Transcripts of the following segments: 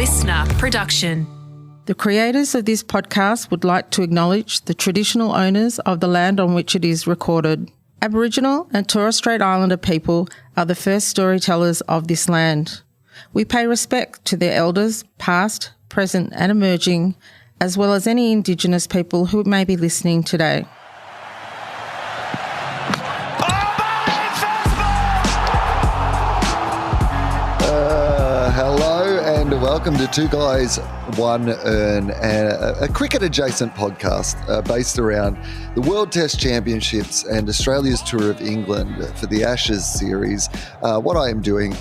listener production. The creators of this podcast would like to acknowledge the traditional owners of the land on which it is recorded. Aboriginal and Torres Strait Islander people are the first storytellers of this land. We pay respect to their elders, past, present and emerging, as well as any Indigenous people who may be listening today. Welcome to Two Guys, One Urn, a cricket-adjacent podcast based around the World Test Championships and Australia's tour of England for the Ashes series. What I am doing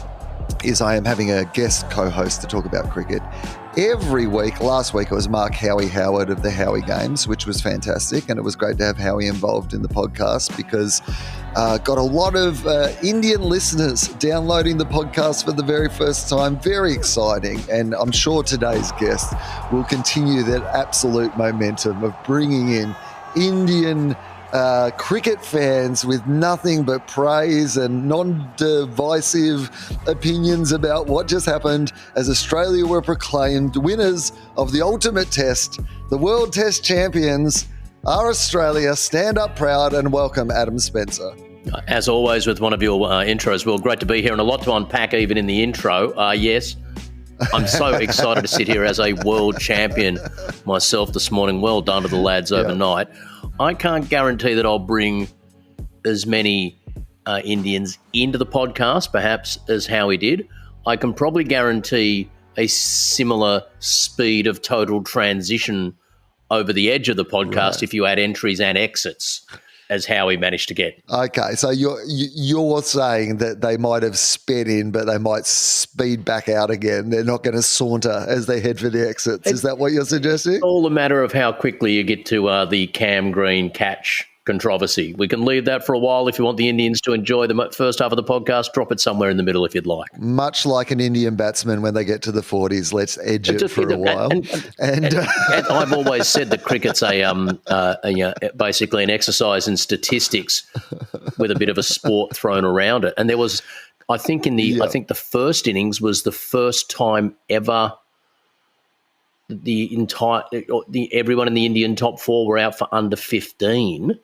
is I am having a guest co-host to talk about cricket every week. Last week it was Mark Howie Howard of the Howie Games, which was fantastic, and it was great to have Howie involved in the podcast because got a lot of Indian listeners downloading the podcast for the very first time. Very exciting, and I'm sure today's guest will continue that absolute momentum of bringing in Indian cricket fans with nothing but praise and non-divisive opinions about what just happened as Australia were proclaimed winners of the ultimate test. The World Test champions are Australia. Stand up proud and welcome Adam Spencer. As always with one of your intros, Will, great to be here and a lot to unpack even in the intro. Yes, I'm so excited to sit here as a world champion myself this morning. Well done to the lads overnight. I can't guarantee that I'll bring as many Indians into the podcast, perhaps, as Howie did. I can probably guarantee a similar speed of total transition over the edge of the podcast if you add entries and exits, as Howie managed to get. Okay, so you're saying that they might have sped in, but they might speed back out again. They're not going to saunter as they head for the exits. Is that what you're suggesting? It's all a matter of how quickly you get to the Cam Green catch controversy. We can leave that for a while. If you want the Indians to enjoy the first half of the podcast, drop it somewhere in the middle if you'd like. Much like an Indian batsman when they get to the 40s, let's edge it for a while. And I've always said that cricket's basically an exercise in statistics with a bit of a sport thrown around it. And there was, I think the first innings was the first time ever everyone in the Indian top four were out for under 15.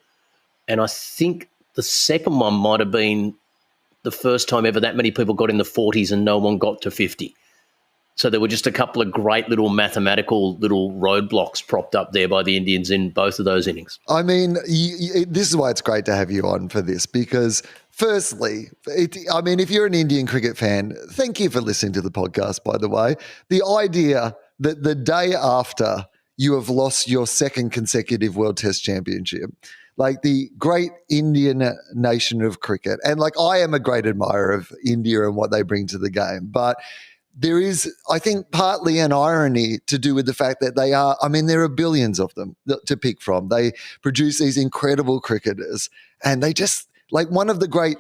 And I think the second one might have been the first time ever that many people got in the 40s and no one got to 50. So there were just a couple of great little mathematical little roadblocks propped up there by the Indians in both of those innings. I mean, this is why it's great to have you on for this because firstly, if you're an Indian cricket fan, thank you for listening to the podcast, by the way. The idea that the day after you have lost your second consecutive World Test Championship, like the great Indian nation of cricket, and like I am a great admirer of India and what they bring to the game, but there is, I think, partly an irony to do with the fact that there are billions of them to pick from. They produce these incredible cricketers, and they just, like one of the great,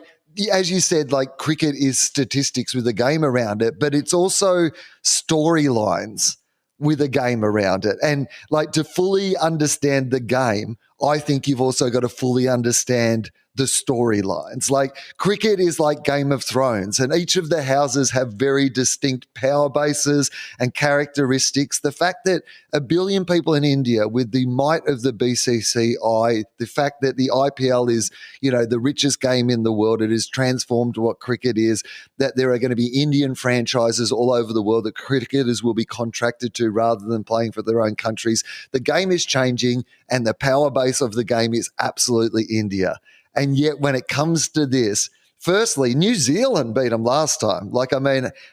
as you said, like cricket is statistics with a game around it, but it's also storylines with a game around it. And like to fully understand the game, I think you've also got to fully understand the storylines. Like cricket is like Game of Thrones, and each of the houses have very distinct power bases and characteristics. The fact that 1 billion people in India with the might of the BCCI, the fact that the IPL is, the richest game in the world, it has transformed what cricket is, that there are going to be Indian franchises all over the world that cricketers will be contracted to rather than playing for their own countries. The game is changing and the power base of the game is absolutely India. And yet when it comes to this, firstly, New Zealand beat them last time.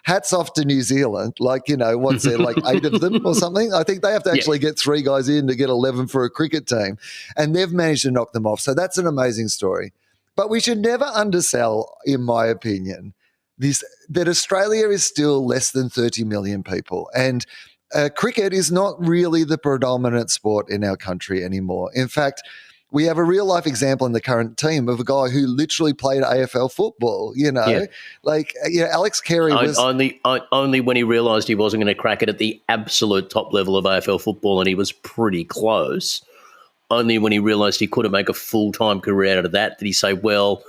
Hats off to New Zealand. What's there, like 8 of them or something? I think they have to actually get 3 guys in to get 11 for a cricket team. And they've managed to knock them off. So that's an amazing story. But we should never undersell, in my opinion, that Australia is still less than 30 million people. And cricket is not really the predominant sport in our country anymore. In fact, we have a real life example in the current team of a guy who literally played AFL football, Alex Carey was only when he realised he wasn't going to crack it at the absolute top level of AFL football, and he was pretty close. Only when he realised he couldn't make a full-time career out of that did he say, well,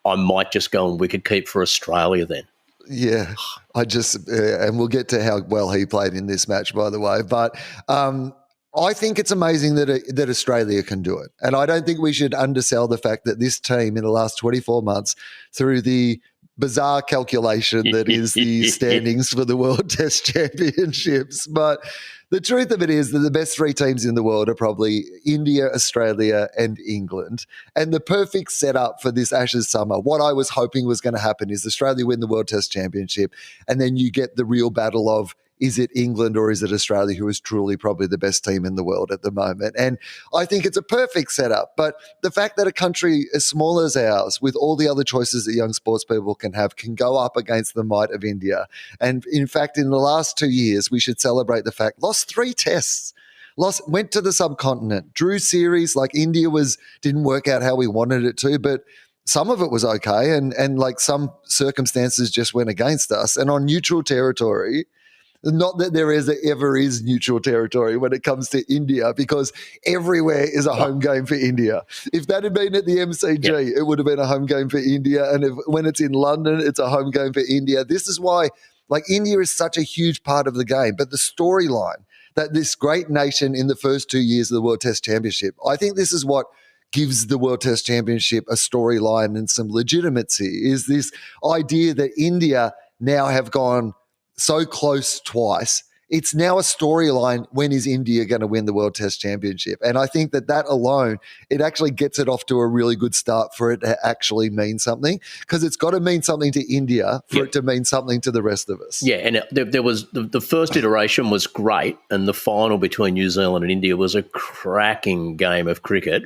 I might just go and wicket keep for Australia then. Yeah, and we'll get to how well he played in this match, by the way. But I think it's amazing that Australia can do it. And I don't think we should undersell the fact that this team in the last 24 months, through the bizarre calculation that is the standings for the World Test Championships. But the truth of it is that the best three teams in the world are probably India, Australia, and England. And the perfect setup for this Ashes summer, what I was hoping was going to happen is Australia win the World Test Championship, and then you get the real battle of, is it England or is it Australia, who is truly probably the best team in the world at the moment? And I think it's a perfect setup. But the fact that a country as small as ours, with all the other choices that young sports people can have, can go up against the might of India. And in fact, in the last 2 years, we should celebrate the fact, lost 3 tests. Went to the subcontinent, drew series, like India didn't work out how we wanted it to, but some of it was okay. And like some circumstances just went against us. And on neutral territory, not that there ever is neutral territory when it comes to India, because everywhere is a home game for India. If that had been at the MCG, it would have been a home game for India. And when it's in London, it's a home game for India. This is why, like, India is such a huge part of the game. But the storyline that this great nation in the first 2 years of the World Test Championship, I think this is what gives the World Test Championship a storyline and some legitimacy, is this idea that India now have gone so close twice. It's now a storyline. When is India going to win the World Test Championship? And I think that alone, it actually gets it off to a really good start for it to actually mean something, because it's got to mean something to India for it to mean something to the rest of us. Yeah, and there was the first iteration was great, and the final between New Zealand and India was a cracking game of cricket.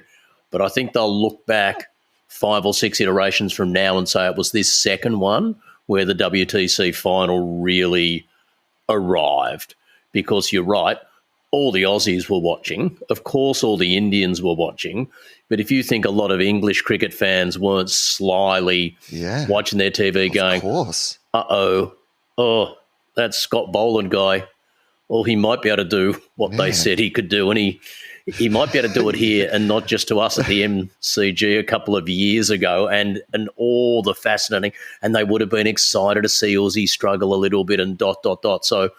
But I think they'll look back 5 or 6 iterations from now and say it was this second one where the WTC final really arrived, because you're right, all the Aussies were watching. Of course, all the Indians were watching. But if you think a lot of English cricket fans weren't slyly watching their TV going, that Scott Boland guy, well, he might be able to do what they said he could do, and he might be able to do it here and not just to us at the MCG a couple of years ago, and all the fascinating, and they would have been excited to see Aussie struggle a little bit and ... So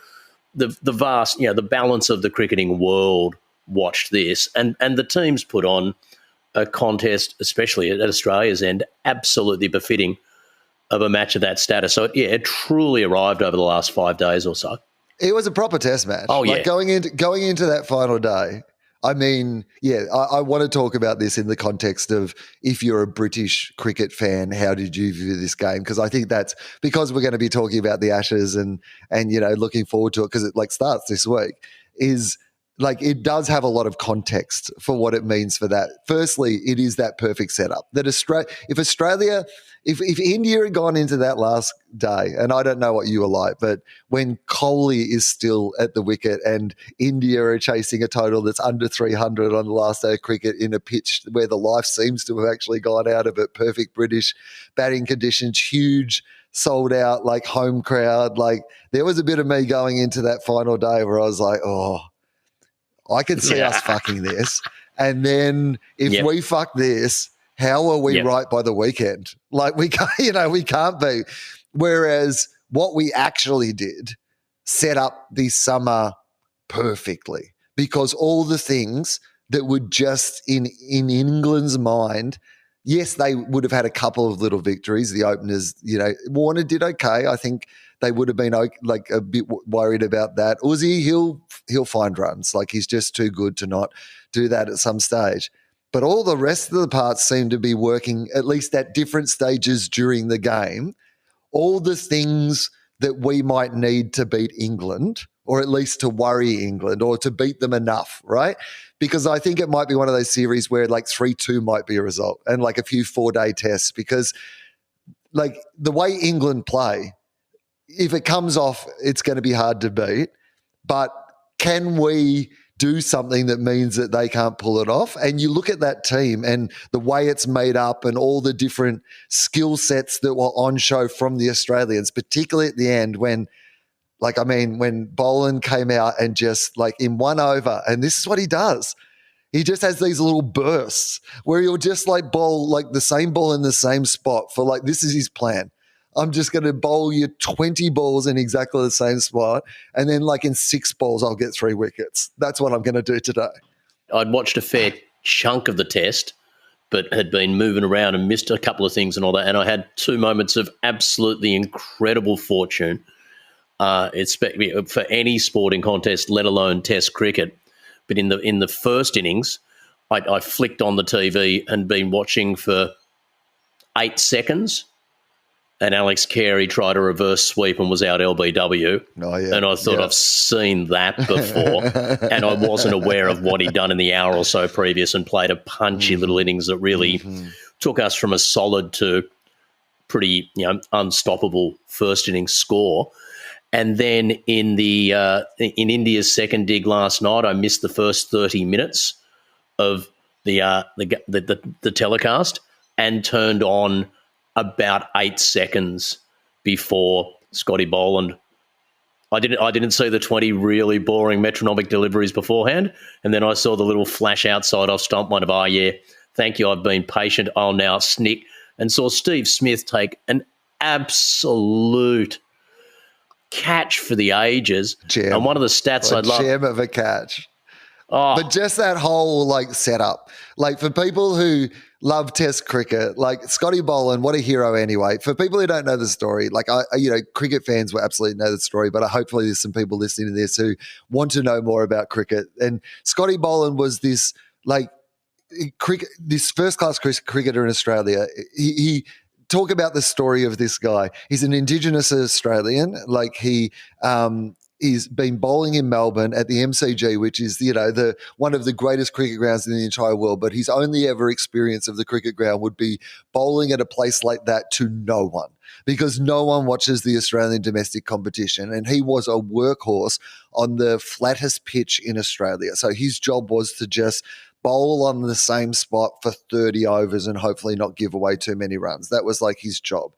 the vast, the balance of the cricketing world watched this, and the teams put on a contest, especially at Australia's end, absolutely befitting of a match of that status. So, it truly arrived over the last 5 days or so. It was a proper test match. Oh, yeah. Like going into that final day, I mean, I want to talk about this in the context of, if you're a British cricket fan, how did you view this game? Because I think that's because we're going to be talking about the Ashes and looking forward to it, because it starts this week, is like it does have a lot of context for what it means for that. Firstly, it is that perfect setup that if India had gone into that last day, and I don't know what you were like, but when Kohli is still at the wicket and India are chasing a total that's under 300 on the last day of cricket in a pitch where the life seems to have actually gone out of it, perfect British batting conditions, huge sold out, like home crowd, like there was a bit of me going into that final day where I was like, I could see us fucking this. And then if we fuck this, how are we right by the weekend? Like we can't be. Whereas what we actually did set up this summer perfectly, because all the things that would just in England's mind, yes, they would have had a couple of little victories. The openers, Warner did okay. I think they would have been like a bit worried about that. Aussie, he'll find runs. Like he's just too good to not do that at some stage. But all the rest of the parts seem to be working, at least at different stages during the game. All the things that we might need to beat England, or at least to worry England, or to beat them enough, right? Because I think it might be one of those series where like 3-2 might be a result, and like a few 4-day tests, because like the way England play, if it comes off, it's going to be hard to beat. But can we do something that means that they can't pull it off? And you look at that team and the way it's made up and all the different skill sets that were on show from the Australians, particularly at the end when Boland came out and just like in one over, and this is what he does. He just has these little bursts where he'll just like bowl like the same ball in the same spot for like, this is his plan. I'm just going to bowl you 20 balls in exactly the same spot. And then like in 6 balls, I'll get 3 wickets. That's what I'm going to do today. I'd watched a fair chunk of the test, but had been moving around and missed a couple of things and all that. And I had 2 moments of absolutely incredible fortune. It's for any sporting contest, let alone Test cricket. But in the first innings, I flicked on the TV and been watching for 8 seconds, and Alex Carey tried a reverse sweep and was out LBW. Oh, yeah. And I thought, I've seen that before. And I wasn't aware of what he'd done in the hour or so previous and played a punchy little innings that really took us from a solid to pretty unstoppable first innings score. And then in India's second dig last night, I missed the first 30 minutes of the telecast and turned on about 8 seconds before Scotty Boland. I didn't see the 20 really boring metronomic deliveries beforehand, and then I saw the little flash outside off stump one of, thank you, I've been patient, I'll now snick, and saw Steve Smith take an absolute catch for the ages. Gem. And one of the stats I'd love. Gem of a catch. Oh. But just that whole like setup, like for people who love Test cricket, like Scotty Boland, what a hero anyway. For people who don't know the story, like cricket fans will absolutely know the story, but hopefully there's some people listening to this who want to know more about cricket. And Scotty Boland was this this first class cricketer in Australia. He talk about the story of this guy. He's an Indigenous Australian. Like he's been bowling in Melbourne at the MCG, which is, the one of the greatest cricket grounds in the entire world. But his only ever experience of the cricket ground would be bowling at a place like that to no one, because no one watches the Australian domestic competition. And he was a workhorse on the flattest pitch in Australia. So his job was to just bowl on the same spot for 30 overs and hopefully not give away too many runs. That was like his job.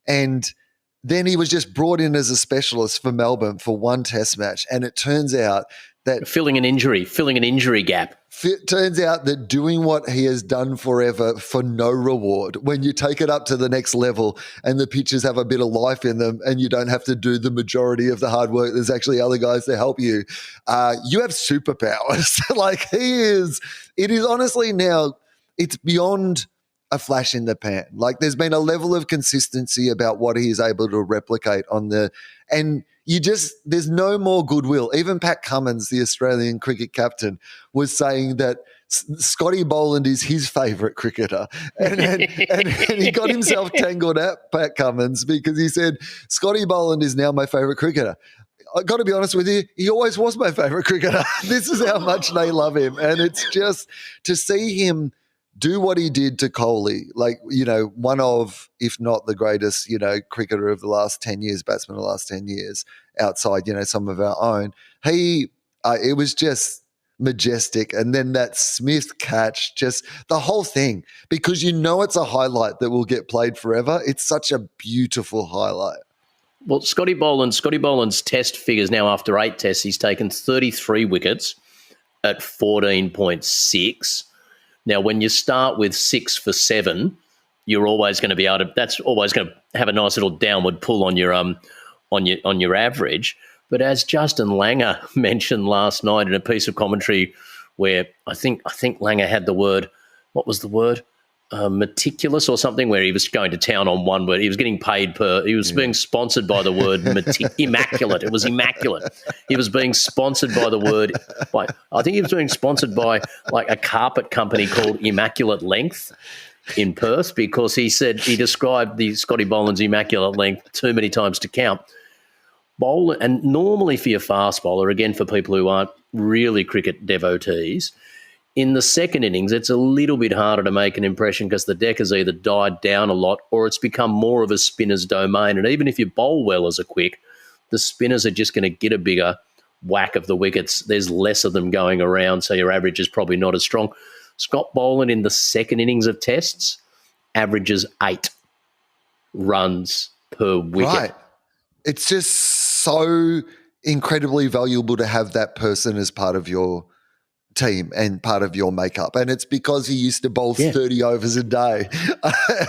And then he was just brought in as a specialist for Melbourne for one test match. And it turns out that filling an injury gap. Turns out that doing what he has done forever for no reward, when you take it up to the next level and the pitches have a bit of life in them and you don't have to do the majority of the hard work, there's actually other guys to help you. You have superpowers. It is honestly now, it's beyond a flash in the pan. Like there's been a level of consistency about what he is able to replicate there's no more goodwill. Even Pat Cummins, the Australian cricket captain, was saying that Scotty Boland is his favourite cricketer. And he got himself tangled at Pat Cummins because he said, Scotty Boland is now my favourite cricketer. I got to be honest with you, he always was my favourite cricketer. This is how much they love him. And it's just to see him do what he did to Kohli, one of, if not the greatest, cricketer of the last 10 years, batsman of the last 10 years, outside, some of our own. It was just majestic. And then that Smith catch, just the whole thing, because it's a highlight that will get played forever. It's such a beautiful highlight. Well, Scotty Boland's test figures now after 8 tests, he's taken 33 wickets at 14.6. Now, when you start with 6 for 7, you're always going to be able to. That's always going to have a nice little downward pull on your average. But as Justin Langer mentioned last night in a piece of commentary, where I think Langer had the word. What was the word? Meticulous or something, where he was going to town on one word. He was getting paid per. He was being sponsored by the word immaculate. It was immaculate. He was being sponsored by the word. I think he was being sponsored by like a carpet company called Immaculate Length in Perth, because he described the Scotty Boland's immaculate length too many times to count. And normally for your fast bowler, again for people who aren't really cricket devotees, in the second innings, it's a little bit harder to make an impression because the deck has either died down a lot or it's become more of a spinner's domain. And even if you bowl well as a quick, the spinners are just going to get a bigger whack of the wickets. There's less of them going around, so your average is probably not as strong. Scott Boland in the second innings of tests averages 8 runs per wicket. Right. It's just so incredibly valuable to have that person as part of your team and part of your makeup, and it's because he used to bowl 30 overs a day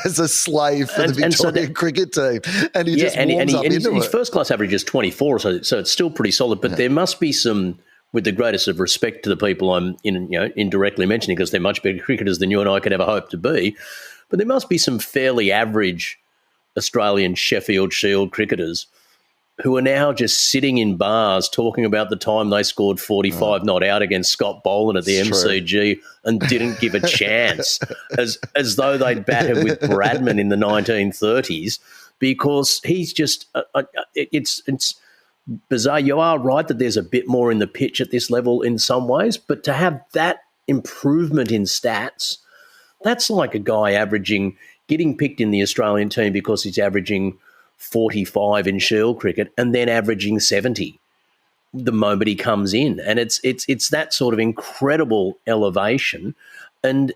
as a slave for the Victorian cricket team, and he just warms up into it. His first class average is 24, so it's still pretty solid. But there must be some, with the greatest of respect to the people I'm indirectly mentioning, because they're much better cricketers than you and I could ever hope to be, but there must be some fairly average Australian Sheffield Shield cricketers who are now just sitting in bars talking about the time they scored 45 not out against Scott Boland at the MCG and didn't give a chance, as though they'd batted with Bradman in the 1930s, because he's just it's bizarre. You are right that there's a bit more in the pitch at this level in some ways, but to have that improvement in stats, that's like a guy getting picked in the Australian team because he's averaging 45 in Shield cricket and then averaging 70 the moment he comes in. And it's that sort of incredible elevation. And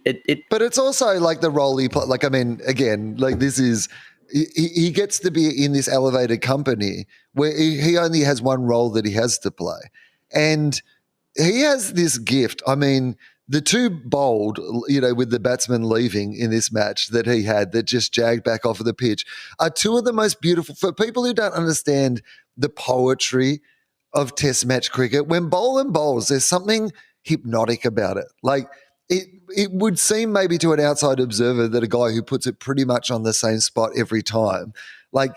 but it's also like the role he played. Like, I mean, again, like this is, he gets to be in this elevated company where he only has one role that he has to play. And he has this gift. I mean, the two bowled, with the batsman leaving in this match that he had that just jagged back off of the pitch, are two of the most beautiful, for people who don't understand the poetry of Test match cricket, when Boland bowls, there's something hypnotic about it. Like, it would seem maybe to an outside observer that a guy who puts it pretty much on the same spot every time, like,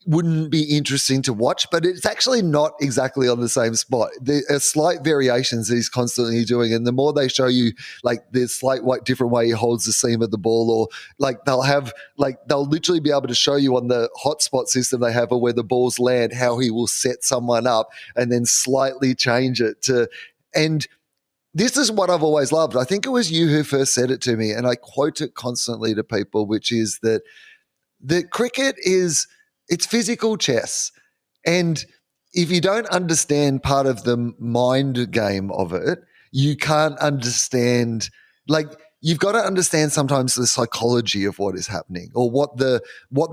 wouldn't be interesting to watch, but it's actually not exactly on the same spot. There are slight variations that he's constantly doing, and the more they show you, like, there's slight different way he holds the seam of the ball, or like they'll literally be able to show you on the hotspot system they have, or where the balls land, how he will set someone up and then slightly change it to, and this is what I've always loved. I think it was you who first said it to me, and I quote it constantly to people, which is that cricket it's physical chess. And if you don't understand part of the mind game of it, you can't understand, like, you've got to understand sometimes the psychology of what is happening, or what the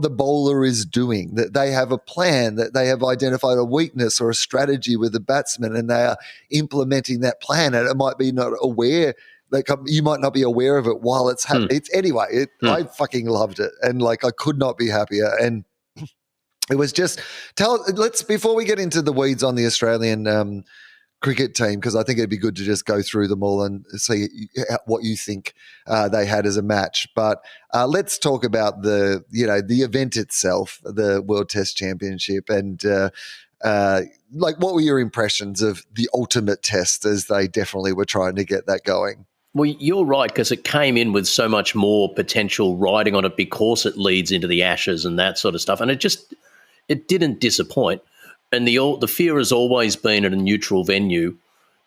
bowler is doing, that they have a plan, that they have identified a weakness or a strategy with the batsman, and they are implementing that plan. And it might be not aware, like, you might not be aware of it while it's happening. I fucking loved it. And like, I could not be happier. And it was just, before we get into the weeds on the Australian cricket team, because I think it'd be good to just go through them all and see what you think they had as a match. But let's talk about the event itself, the World Test Championship, and what were your impressions of the ultimate test, as they definitely were trying to get that going? Well, you're right, because it came in with so much more potential riding on it because it leads into the Ashes and that sort of stuff. And it didn't disappoint. And the fear has always been at a neutral venue,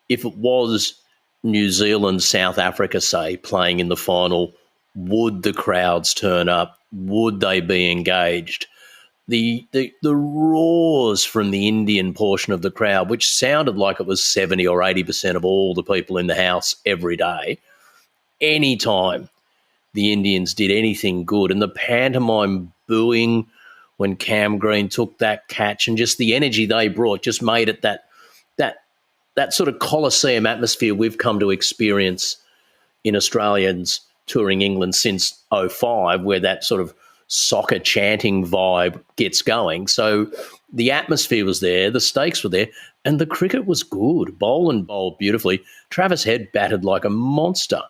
if it was New Zealand, South Africa, say, playing in the final, would the crowds turn up? Would they be engaged? The roars from the Indian portion of the crowd, which sounded like it was 70 or 80% of all the people in the house every day, anytime the Indians did anything good, and the pantomime booing when Cam Green took that catch, and just the energy they brought just made it that sort of Colosseum atmosphere we've come to experience in Australians touring England since 2005, where that sort of soccer chanting vibe gets going. So the atmosphere was there, the stakes were there, and the cricket was good. Boland bowled beautifully. Travis Head batted like a monster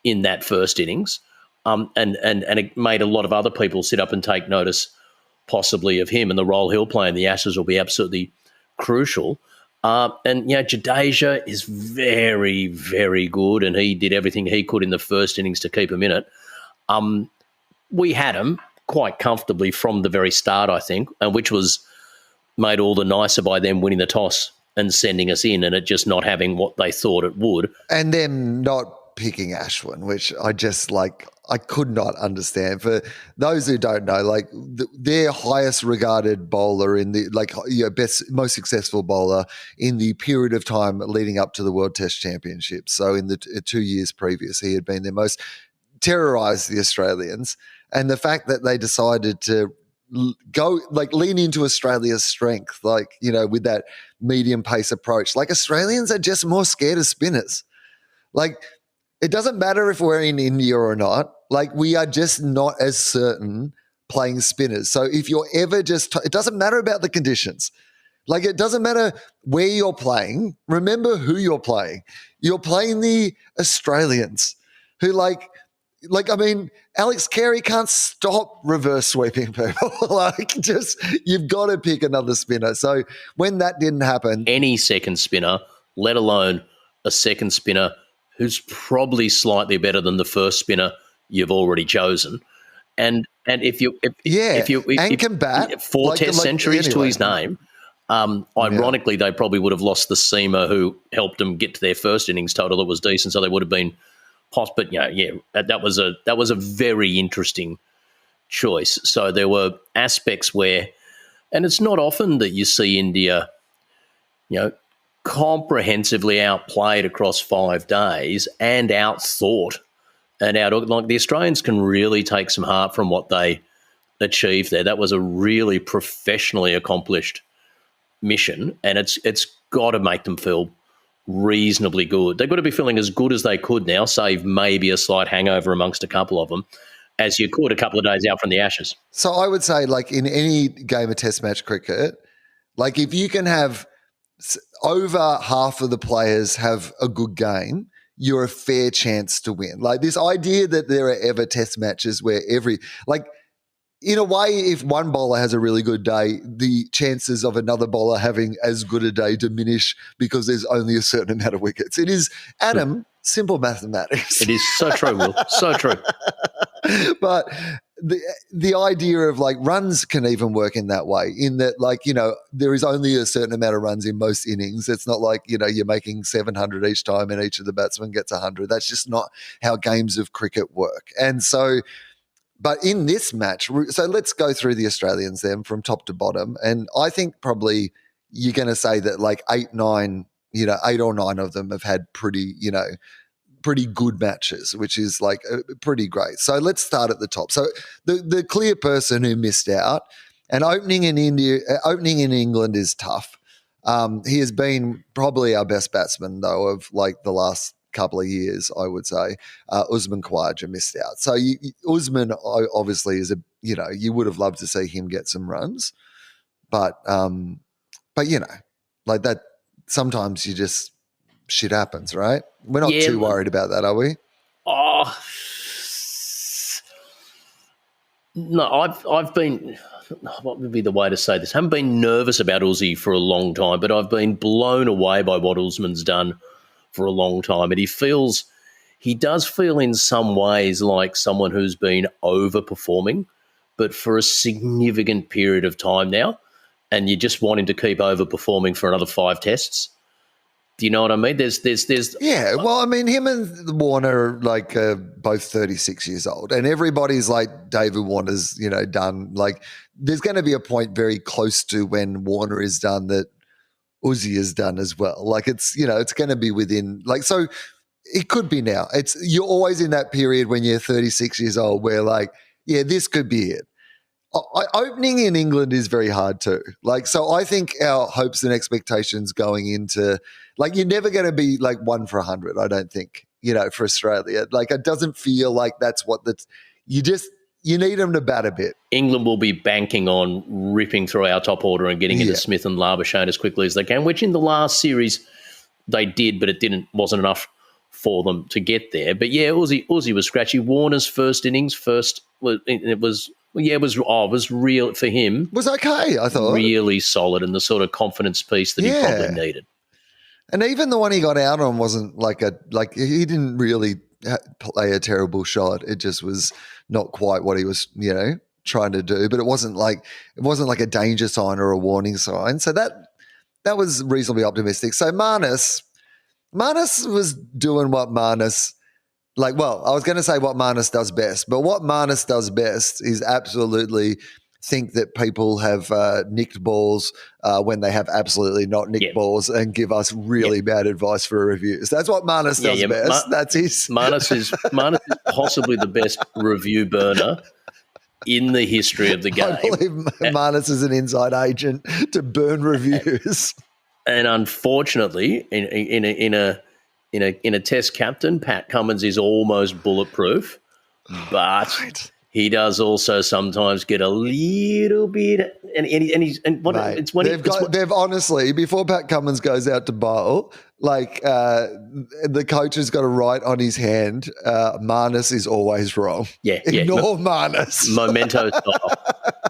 in that first innings, and it made a lot of other people sit up and take notice possibly of him, and the role he'll play in the Ashes will be absolutely crucial. Jadeja is very, very good, and he did everything he could in the first innings to keep him in it. We had him quite comfortably from the very start, I think, and which was made all the nicer by them winning the toss and sending us in, and it just not having what they thought it would. And them not picking Ashwin, which I could not understand. For those who don't know, their highest regarded bowler in the best, most successful bowler in the period of time leading up to the World Test Championship. So in the 2 years previous, he had been their most terrorized the Australians. And the fact that they decided to go lean into Australia's strength, with that medium pace approach. Australians are just more scared of spinners. Like, it doesn't matter if we're in India or not. Like, we are just not as certain playing spinners. So if you're ever it doesn't matter about the conditions. Like, it doesn't matter where you're playing. Remember who you're playing. You're playing the Australians who I mean, Alex Carey can't stop reverse sweeping people. You've got to pick another spinner. So when that didn't happen. Any second spinner, let alone a second spinner who's probably slightly better than the first spinner you've already chosen. And if you can bat 4 Test centuries to his name, ironically, they probably would have lost the seamer who helped them get to their first innings total that was decent, so they would have been but that was a very interesting choice. So there were aspects where, and it's not often that you see India, comprehensively outplayed across 5 days and outthought and like the Australians can really take some heart from what they achieved there. That was a really professionally accomplished mission, and it's got to make them feel reasonably good. They've got to be feeling as good as they could now, save maybe a slight hangover amongst a couple of them, as you could a couple of days out from the Ashes. So I would say, like, in any game of Test match cricket, like, if you can have over half of the players have a good game, you're a fair chance to win. Like, this idea that there are ever Test matches where in a way, if one bowler has a really good day, the chances of another bowler having as good a day diminish because there's only a certain amount of wickets. It is, Adam, simple mathematics. It is so true, Will. So true. But the idea of, like, runs can even work in that way, in that, like, there is only a certain amount of runs in most innings. It's not like, you're making 700 each time and each of the batsmen gets 100. That's just not how games of cricket work. And so, but in this match, so let's go through the Australians then from top to bottom. And I think probably you're going to say that, like, 8 or 9 of them have had pretty good matches, which is, like, pretty great. So let's start at the top. So the clear person who missed out, and opening in England is tough. He has been probably our best batsman, though, of, like, the last couple of years, I would say. Usman Khawaja missed out. So Usman obviously is you would have loved to see him get some runs, but like that, sometimes shit happens, right? We're not too worried about that, are we? Oh no, I've been. What would be the way to say this? I haven't been nervous about Uzi for a long time, but I've been blown away by what Usman's done for a long time. And he does feel in some ways like someone who's been overperforming, but for a significant period of time now, and you just want him to keep overperforming for another 5 tests. Do you know what I mean? There's yeah. Well, I mean, him and Warner are both 36 years old, and everybody's like, David Warner's done. Like, there's going to be a point very close to when Warner is done that Uzi is done as well. Like, it's it's going to be within, like, so it could be now. You're always in that period when you're 36 years old where, like, yeah, this could be it. Opening in England is very hard too. Like, so I think our hopes and expectations going into, like, you're never going to be like 1 for 100. I don't think, for Australia. Like, it doesn't feel like that's what you need them to bat a bit. England will be banking on ripping through our top order and getting into Smith and Labuschagne as quickly as they can, which in the last series they did, but it wasn't enough for them to get there. But yeah, Uzi was scratchy. Warner's first innings was real for him. Was okay, I thought. Really solid, and the sort of confidence piece that he probably needed. And even the one he got out on wasn't he didn't really play a terrible shot. It just was not quite what he was, trying to do. But it wasn't like a danger sign or a warning sign. So that was reasonably optimistic. So Marnus was doing what Marnus. I was going to say what Marnus does best, but what Marnus does best is absolutely think that people have nicked balls when they have absolutely not nicked balls and give us really bad advice for reviews. That's what Marnus does best. That's his. Marnus is possibly the best review burner in the history of the game. I believe Marnus is an inside agent to burn reviews. And unfortunately, in in a Test captain, Pat Cummins is almost bulletproof, but he does also sometimes get a little bit. They've honestly, before Pat Cummins goes out to bowl, the coach has got to write on his hand, Marnus is always wrong. Yeah, Ignore Marnus. Memento style.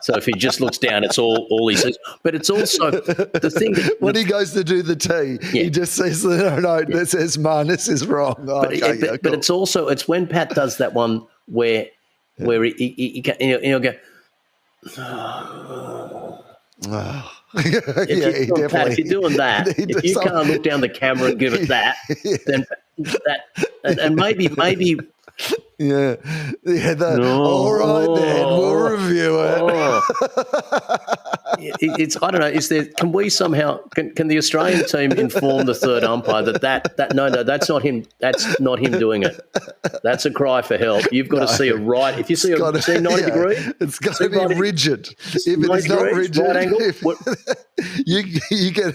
So if he just looks down, it's all he says. But it's also the thing that when he goes to do the tea, he just says the note that says Marnus is wrong. But it's when Pat does that one where he go. Definitely. Pat, if you're doing that, if you can't look down the camera and give it that, then that, and maybe. Yeah. All right, then we'll review it. It's I don't know. Is there? Can we somehow? Can the Australian team inform the third umpire that no, that's not him. That's not him doing it. That's a cry for help. You've got to see a right. If you see 90 degree, it's got to be rigid. If it's not rigid, right angle, you get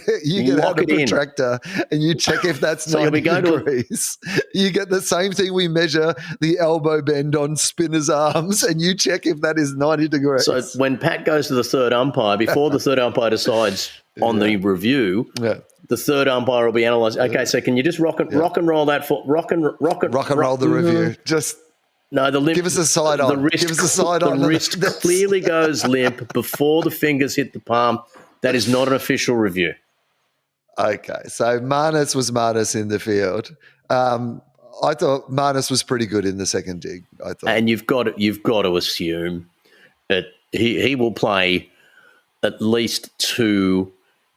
out a protractor and you check if that's 90 degrees. You get the same thing we measure the elbow bend on spinner's arms, and you check if that is 90 degrees. So when Pat goes to the third umpire, before the third umpire decides on the review, the third umpire will be analysing. Okay, so can you just rock and roll that for rock and roll the review? Just give us a side on. Give us a side on. The wrist clearly goes limp before the fingers hit the palm. That is not an official review. Okay, so Marnus was Marnus in the field. I thought Marnus was pretty good in the second dig. I thought, and you've got to assume that he will play at least 2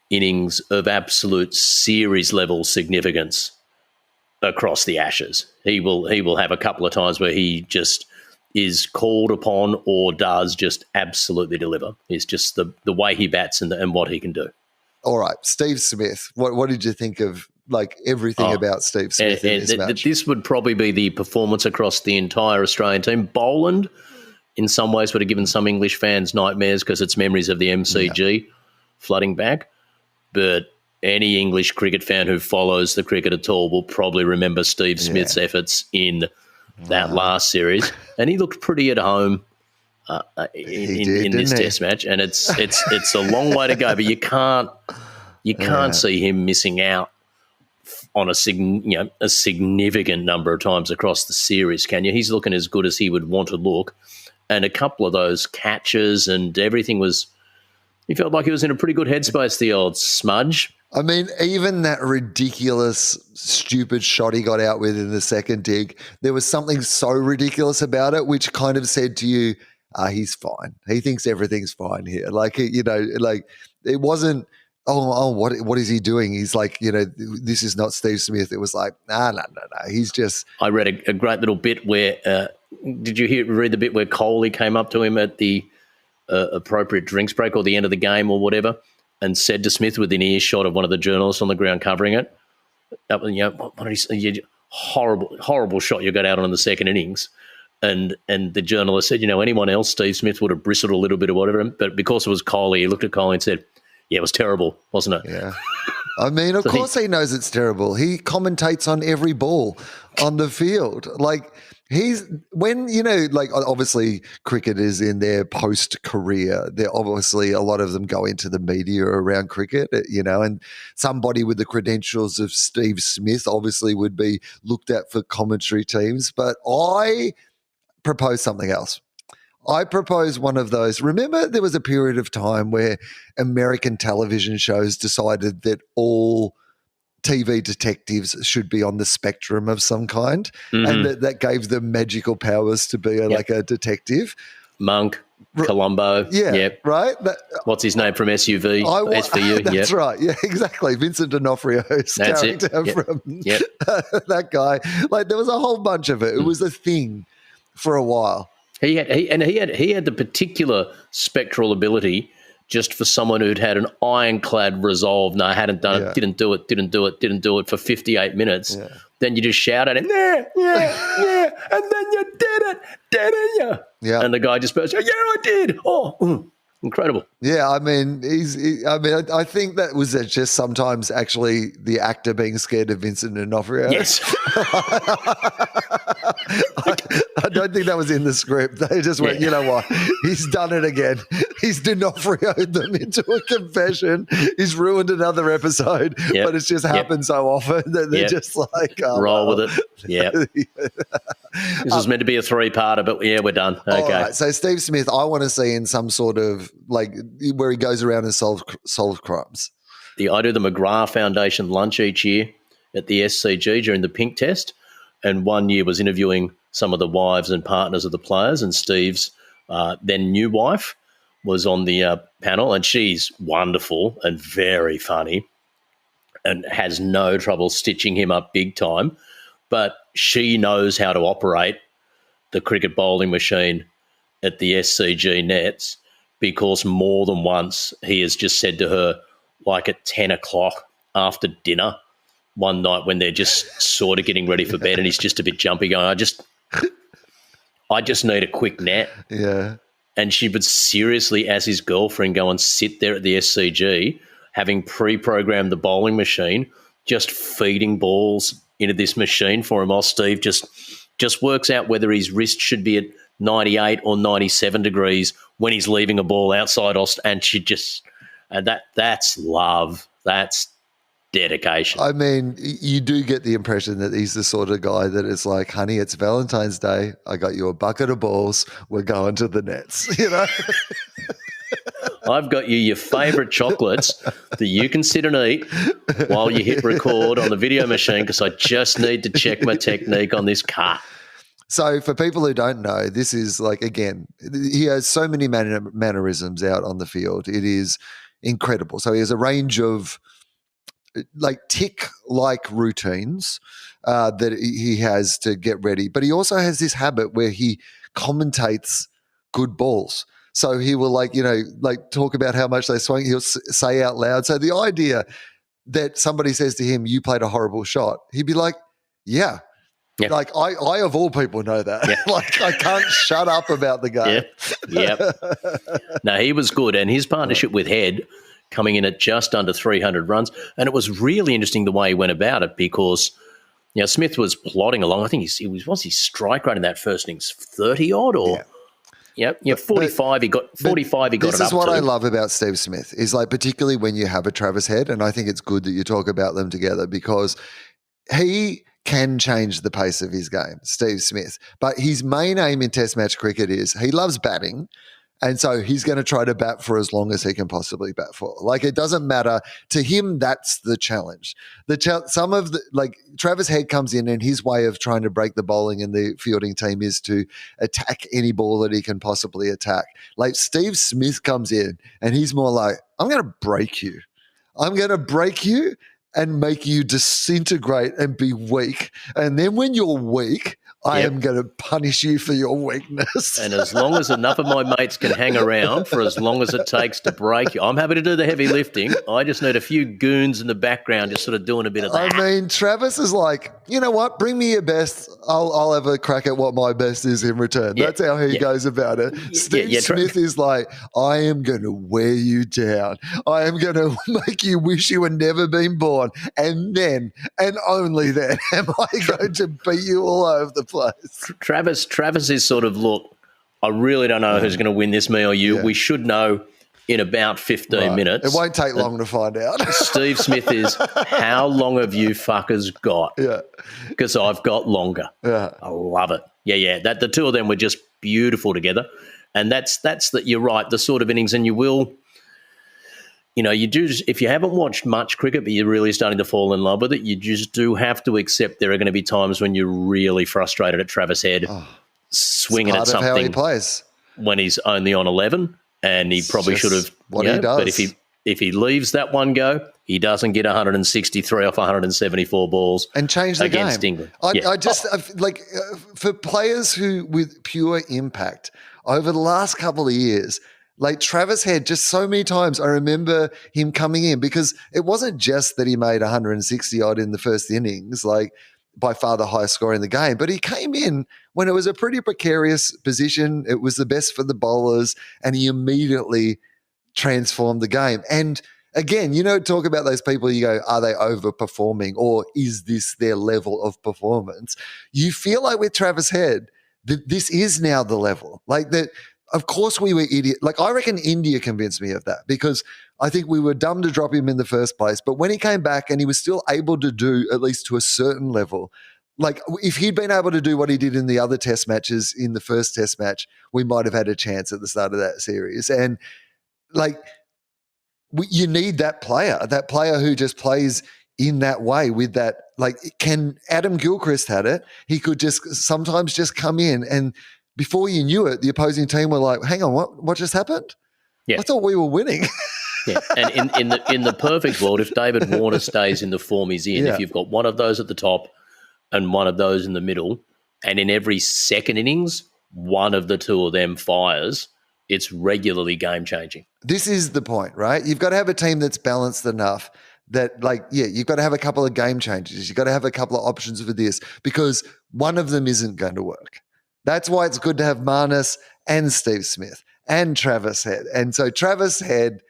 innings of absolute series level significance across the Ashes. He will have a couple of times where he just is called upon or does just absolutely deliver. It's just the way he bats and what he can do. All right, Steve Smith. What did you think of everything about Steve Smith in this match? This would probably be the performance across the entire Australian team. Boland, in some ways, would have given some English fans nightmares because it's memories of the MCG flooding back. But any English cricket fan who follows the cricket at all will probably remember Steve Smith's efforts in that last series, and he looked pretty at home in this Test match. And it's a long way to go, but you can't see him missing out on a significant number of times across the series, can you? He's looking as good as he would want to look. And a couple of those catches and everything he felt like he was in a pretty good headspace, the old smudge. I mean, even that ridiculous, stupid shot he got out with in the second dig, there was something so ridiculous about it, which kind of said to you, he's fine. He thinks everything's fine here. It wasn't, what is he doing? He's this is not Steve Smith. It was like, no. He's just. I read a great little bit where, did you read the bit where Coley came up to him at the appropriate drinks break or the end of the game or whatever and said to Smith within earshot of one of the journalists on the ground covering it, what did he say? Horrible shot you got out on in the second innings. And the journalist said, anyone else, Steve Smith would have bristled a little bit or whatever. But because it was Coley, he looked at Coley and said, yeah, it was terrible, wasn't it? Yeah. I mean, of course he knows it's terrible. He commentates on every ball on the field. Obviously cricket is in their post-career. They're obviously, a lot of them go into the media around cricket, and somebody with the credentials of Steve Smith obviously would be looked at for commentary teams. But I propose something else. I propose one of those. Remember, there was a period of time where American television shows decided that all TV detectives should be on the spectrum of some kind, and that gave them magical powers to be like a detective. Monk, Columbo. Right? What's his name from SUV? SVU. That's right. Yeah, exactly. Vincent D'Onofrio's character from that guy. There was a whole bunch of it. It was a thing for a while. He had the particular spectral ability just for someone who'd had an ironclad resolve. No, I hadn't done it, didn't do it for 58 minutes. Yeah. Then you just shout at him, yeah, and then you did it, didn't you? Yeah. And the guy just goes, yeah, I did. Oh, Incredible. Yeah, I mean, I think that was just sometimes actually the actor being scared of Vincent D'Onofrio. Yes. I don't think that was in the script. They just went, you know what? He's done it again. He's D'Onofrio'd them into a confession. He's ruined another episode, but it's just happened so often that they're just like, roll with it. Yeah. This was meant to be a 3-parter, but we're done. Okay. All right. So Steve Smith, I want to see in some sort of like where he goes around and solves crimes. I do the McGrath Foundation lunch each year at the SCG during the Pink Test, and one year was interviewing some of the wives and partners of the players, and Steve's then new wife was on the panel, and she's wonderful and very funny and has no trouble stitching him up big time, but she knows how to operate the cricket bowling machine at the SCG nets, because more than once he has just said to her, like at 10 o'clock after dinner one night when they're just sort of getting ready for bed and he's just a bit jumpy, going, I just need a quick nap. Yeah. And she would seriously, as his girlfriend, go and sit there at the SCG, having pre-programmed the bowling machine, just feeding balls into this machine for him while Steve just works out whether his wrist should be at 98 or 97 degrees when he's leaving a ball outside. And she just that's love. That's dedication. I mean, you do get the impression that he's the sort of guy that is like, honey, it's Valentine's Day. I got you a bucket of balls. We're going to the nets, you know? I've got you your favourite chocolates that you can sit and eat while you hit record on the video machine, because I just need to check my technique on this cut. So for people who don't know, this is like, again, he has so many mannerisms out on the field. It is incredible. So he has a range of like tick-like routines that he has to get ready. But he also has this habit where he commentates good balls. So he will talk about how much they swing. He'll say out loud. So the idea that somebody says to him, you played a horrible shot, he'd be like, yeah. Yep. Like I of all people know that. Yep. Like I can't shut up about the game. Yep. No, he was good. And his partnership with Head coming in at just under 300 runs. And it was really interesting the way he went about it, because Smith was plodding along. I think what's his strike rate in that first innings? 30 odd or 45. He got 45. He got it up. This is what I love about Steve Smith is, like, particularly when you have a Travis Head, and I think it's good that you talk about them together, because he can change the pace of his game, Steve Smith. But his main aim in Test match cricket is he loves batting, and so he's going to try to bat for as long as he can possibly bat for. Like, it doesn't matter to him. That's the challenge. Travis Head comes in, and his way of trying to break the bowling and the fielding team is to attack any ball that he can possibly attack. Like, Steve Smith comes in, and he's more like, I'm going to break you. I'm going to break you and make you disintegrate and be weak. And then when you're weak, I am going to punish you for your weakness. And as long as enough of my mates can hang around for as long as it takes to break you, I'm happy to do the heavy lifting. I just need a few goons in the background just sort of doing a bit of that. I mean, Travis is like, you know what? Bring me your best. I'll have a crack at what my best is in return. Yeah. That's how he goes about it. Steve Smith is like, I am going to wear you down. I am going to make you wish you had never been born. And then, and only then, am I going to beat you all over the place. Travis is sort of, look, I really don't know who's going to win this, me or you. Yeah. We should know in about 15 minutes. It won't take long to find out. Steve Smith is, how long have you fuckers got? Yeah. Because I've got longer. Yeah. I love it. Yeah. The two of them were just beautiful together. And that's that. You're right, the sort of innings, and you will, you do, if you haven't watched much cricket but you're really starting to fall in love with it, you just do have to accept there are going to be times when you're really frustrated at Travis Head swinging at something how he plays when he's only on 11, and he probably should have. What he does. But if he leaves that one go, he doesn't get 163 off 174 balls and change the against game. England. I just for players who with pure impact over the last couple of years. Like Travis Head, just so many times I remember him coming in, because it wasn't just that he made 160 odd in the first innings, like by far the highest score in the game, but he came in when it was a pretty precarious position. It was the best for the bowlers, and he immediately transform the game. And again, talk about those people, you go, are they overperforming or is this their level of performance? You feel like with Travis Head that this is now the level. Like that, of course we were idiot. Like I reckon India convinced me of that because I think we were dumb to drop him in the first place. But when he came back and he was still able to do, at least to a certain level, like if he'd been able to do what he did in the other test matches in the first test match, we might have had a chance at the start of that series. And like you need that player who just plays in that way with that. Like can Adam Gilchrist had it, he could just sometimes just come in and before you knew it, the opposing team were like, hang on, what just happened? Yeah. I thought we were winning. Yeah, and in the perfect world, if David Warner stays in the form he's in, if you've got one of those at the top and one of those in the middle, and in every second innings, one of the two of them fires, it's regularly game-changing. This is the point, right? You've got to have a team that's balanced enough that, like, you've got to have a couple of game changers. You've got to have a couple of options for this because one of them isn't going to work. That's why it's good to have Marnus and Steve Smith and Travis Head. And so Travis Head,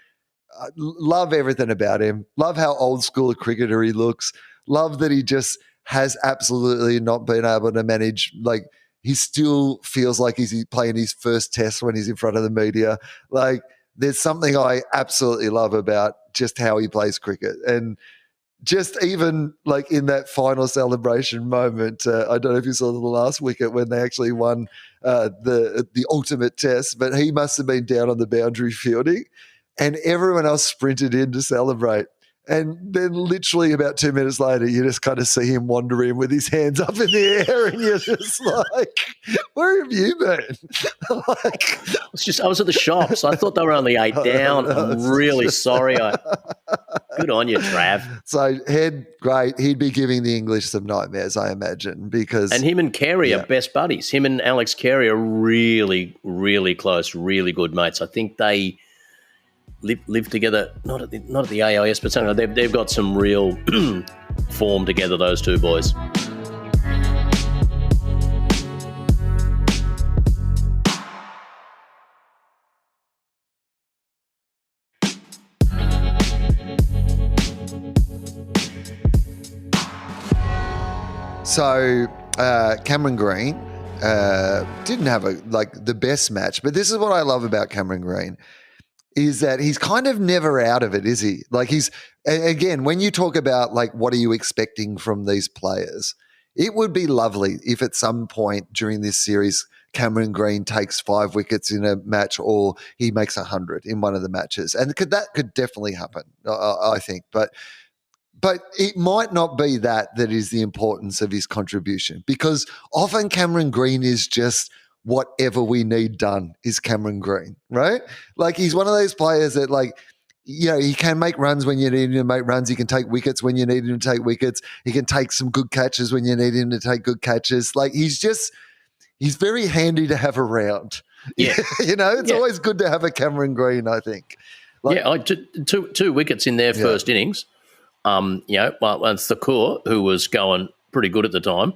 love everything about him. Love how old school a cricketer he looks. Love that he just has absolutely not been able to manage. Like he still feels like he's playing his first test when he's in front of the media. Like there's something I absolutely love about just how he plays cricket. And just even like in that final celebration moment, I don't know if you saw the last wicket when they actually won the ultimate test, but he must have been down on the boundary fielding and everyone else sprinted in to celebrate. And then literally about 2 minutes later, you just kind of see him wandering with his hands up in the air and you're just like, where have you been? Like, I was at the shops. I thought they were only 8 down. I'm really sorry. Good on you, Trav. So Head, great. He'd be giving the English some nightmares, I imagine, because... And him and Carey are best buddies. Him and Alex Carey are really, really close, really good mates. I think they... live together, not at the AIS, but something. They've got some real form together, those two boys. So Cameron Green didn't have the best match, but this is what I love about Cameron Green. Is that he's kind of never out of it, is he? Like again, when you talk about like what are you expecting from these players, it would be lovely if at some point during this series Cameron Green takes 5 wickets in a match or he makes 100 in one of the matches. And that could definitely happen, I think. But it might not be that is the importance of his contribution because often Cameron Green is just whatever we need done is Cameron Green, right? Like he's one of those players that like, he can make runs when you need him to make runs. He can take wickets when you need him to take wickets. He can take some good catches when you need him to take good catches. Like he's very handy to have around. Yeah. It's always good to have a Cameron Green, I think. Two wickets in their first innings. And Thakur, who was going pretty good at the time,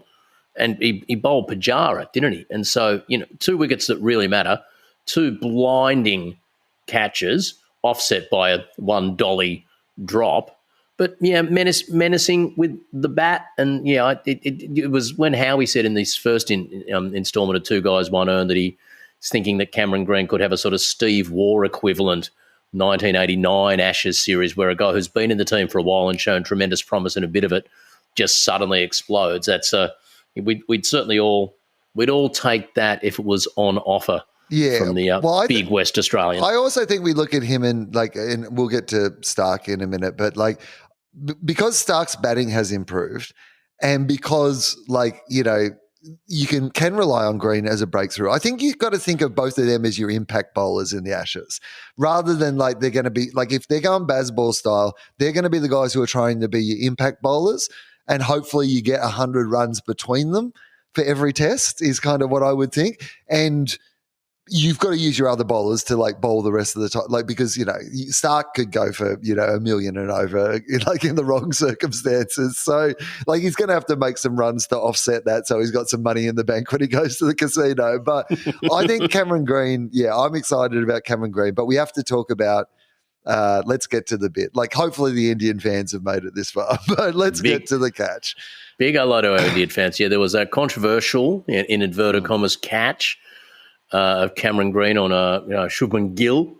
and he bowled Pujara, didn't he? And so, 2 wickets that really matter, 2 blinding catches offset by a 1 dolly drop. But, menacing with the bat. And, it was when Howie said in this first installment of 2 Guys, 1 Earned that he's thinking that Cameron Green could have a sort of Steve Waugh equivalent 1989 Ashes series where a guy who's been in the team for a while and shown tremendous promise and a bit of it just suddenly explodes. That's we'd certainly all take that if it was on offer from the big West Australian. I also think we look at him and we'll get to Stark in a minute, but because Stark's batting has improved and because you can rely on Green as a breakthrough. I think you've got to think of both of them as your impact bowlers in the Ashes rather than they're going to be if they're going Bazball style, they're going to be the guys who are trying to be your impact bowlers. And hopefully you get 100 runs between them for every test is kind of what I would think. And you've got to use your other bowlers to bowl the rest of the time, because Stark could go for 1 million and over, in the wrong circumstances. So he's going to have to make some runs to offset that, so he's got some money in the bank when he goes to the casino. But I think Cameron Green, I'm excited about Cameron Green, but we have to talk about let's get to the bit. Like, hopefully the Indian fans have made it this far, but let's get to the catch. Big hello to our Indian fans. Yeah, there was a controversial, in inverted commas, catch of Cameron Green on Shubman Gill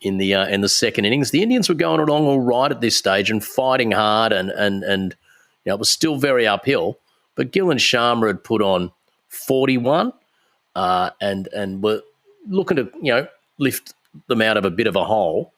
in the second innings. The Indians were going along all right at this stage and fighting hard, and it was still very uphill. But Gill and Sharma had put on 41 and were looking to lift them out of a bit of a hole.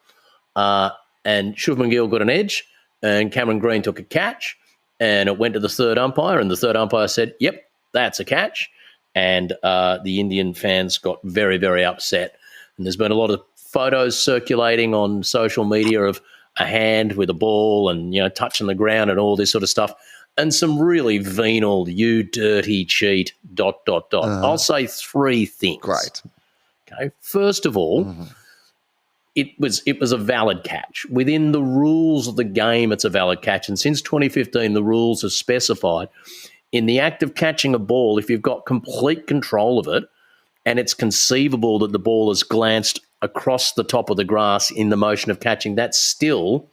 And Shubman Gill got an edge, and Cameron Green took a catch, and it went to the third umpire, and the third umpire said, "Yep, that's a catch." And the Indian fans got very, very upset. And there's been a lot of photos circulating on social media of a hand with a ball and touching the ground and all this sort of stuff, and some really venal, "you dirty cheat, ... I'll say three things. Great. Okay. First of all, it was a valid catch. Within the rules of the game, it's a valid catch. And since 2015, the rules have specified in the act of catching a ball, if you've got complete control of it and it's conceivable that the ball has glanced across the top of the grass in the motion of catching, that's still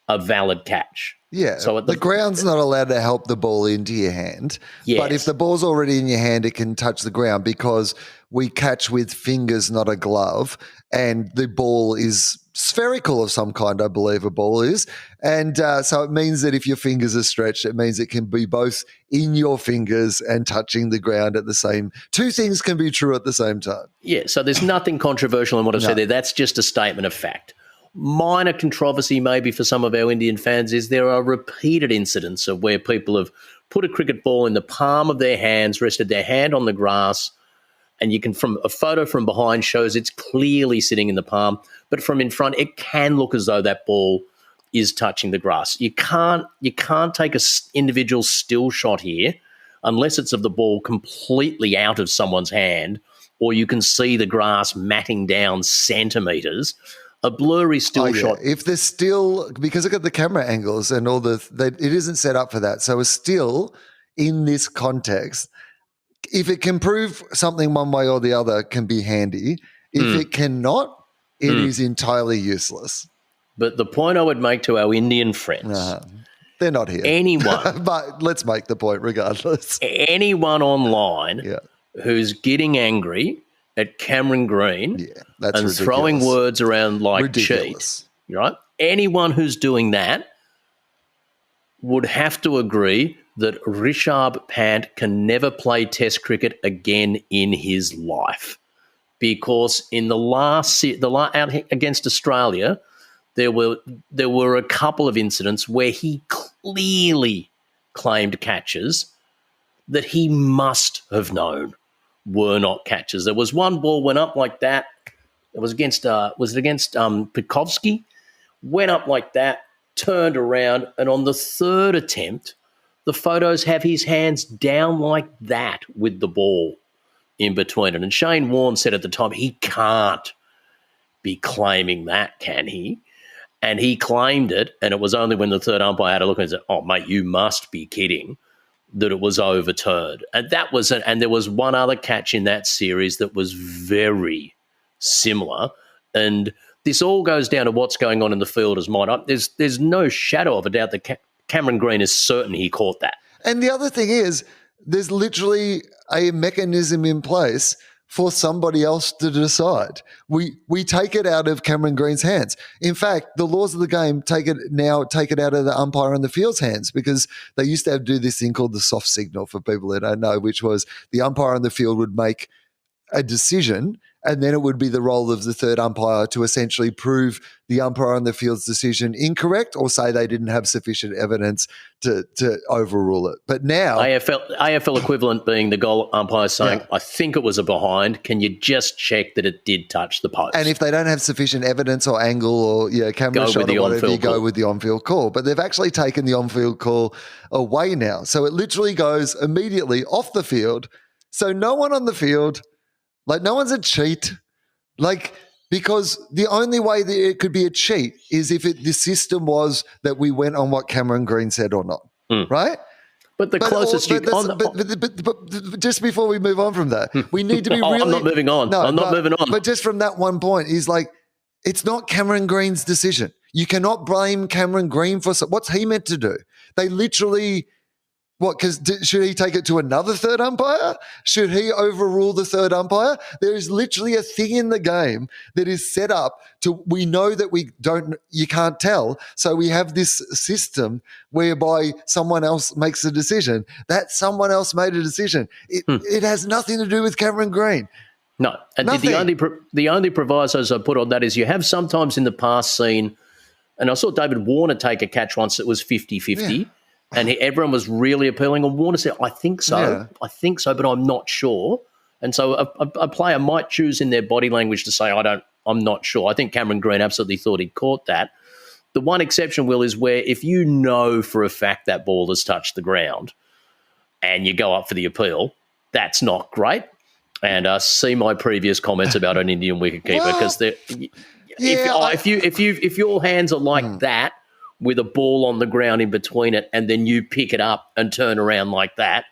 a valid catch. Yeah, so the ground's not allowed to help the ball into your hand. Yes. But if the ball's already in your hand, it can touch the ground because we catch with fingers, not a glove, and the ball is spherical of some kind, I believe a ball is. And so it means that if your fingers are stretched, it means it can be both in your fingers and touching the ground at the same. Two things can be true at the same time. Yeah, so there's nothing controversial in what I've said there. That's just a statement of fact. Minor controversy maybe for some of our Indian fans is there are repeated incidents of where people have put a cricket ball in the palm of their hands, rested their hand on the grass, and you can, from a photo from behind shows it's clearly sitting in the palm, but from in front it can look as though that ball is touching the grass. You can't take a individual still shot here unless it's of the ball completely out of someone's hand, or you can see the grass matting down centimetres. A blurry still shot. If there's still, because look at the camera angles and all it isn't set up for that. So a still in this context, if it can prove something one way or the other, can be handy. If it cannot, it is entirely useless. But the point I would make to our Indian friends, they're not here. Anyone. But let's make the point regardless. Anyone online who's getting angry at Cameron Green and ridiculous. Throwing words around like ridiculous. Cheat, right? Anyone who's doing that would have to agree that Rishabh Pant can never play Test cricket again in his life, because in the last out against Australia, there were a couple of incidents where he clearly claimed catches that he must have known were not catches. There was one ball went up like that. It was against Petkovsky? Went up like that, turned around, and on the third attempt, the photos have his hands down like that with the ball in between it. And Shane Warne said at the time, he can't be claiming that, can he? And he claimed it, and it was only when the third umpire had a look and said, "Oh, mate, you must be kidding," that it was overturned. And and there was one other catch in that series that was very similar. And this all goes down to what's going on in the fielder's mind. There's no shadow of a doubt that Cameron Green is certain he caught that. And the other thing is, there's literally a mechanism in place for somebody else to decide. We take it out of Cameron Green's hands. In fact, the laws of the game take it out of the umpire and the field's hands, because they used to have to do this thing called the soft signal, for people that don't know, which was the umpire on the field would make a decision, and then it would be the role of the third umpire to essentially prove the umpire on the field's decision incorrect, or say they didn't have sufficient evidence to overrule it. But now AFL equivalent being the goal umpire saying, "I think it was a behind. Can you just check that it did touch the post?" And if they don't have sufficient evidence or angle or camera shot or whatever, you go with the on-field call. But they've actually taken the on-field call away now. So it literally goes immediately off the field. So no one on the field, no one's a cheat. Because the only way that it could be a cheat is if the system was that we went on what Cameron Green said or not, right? But just before we move on from that, we need to be really. I'm not moving on. I'm not moving on. But just from that one point, is It's not Cameron Green's decision. You cannot blame Cameron Green for what's he meant to do. They literally, because should he take it to another third umpire? Should he overrule the third umpire? There is literally a thing in the game that is set up to, we know that you can't tell. So we have this system whereby someone else makes a decision. That someone else made a decision. It has nothing to do with Cameron Green. No, and the only provisos I put on that is you have sometimes in the past seen, and I saw David Warner take a catch once that was 50-50, and everyone was really appealing, and Warner said, I think so, but I'm not sure. And so a player might choose in their body language to say, I'm not sure. I think Cameron Green absolutely thought he'd caught that. The one exception, Will, is where if you know for a fact that ball has touched the ground and you go up for the appeal, that's not great. And see my previous comments about an Indian wicketkeeper, because if your hands are like that with a ball on the ground in between it, and then you pick it up and turn around like that,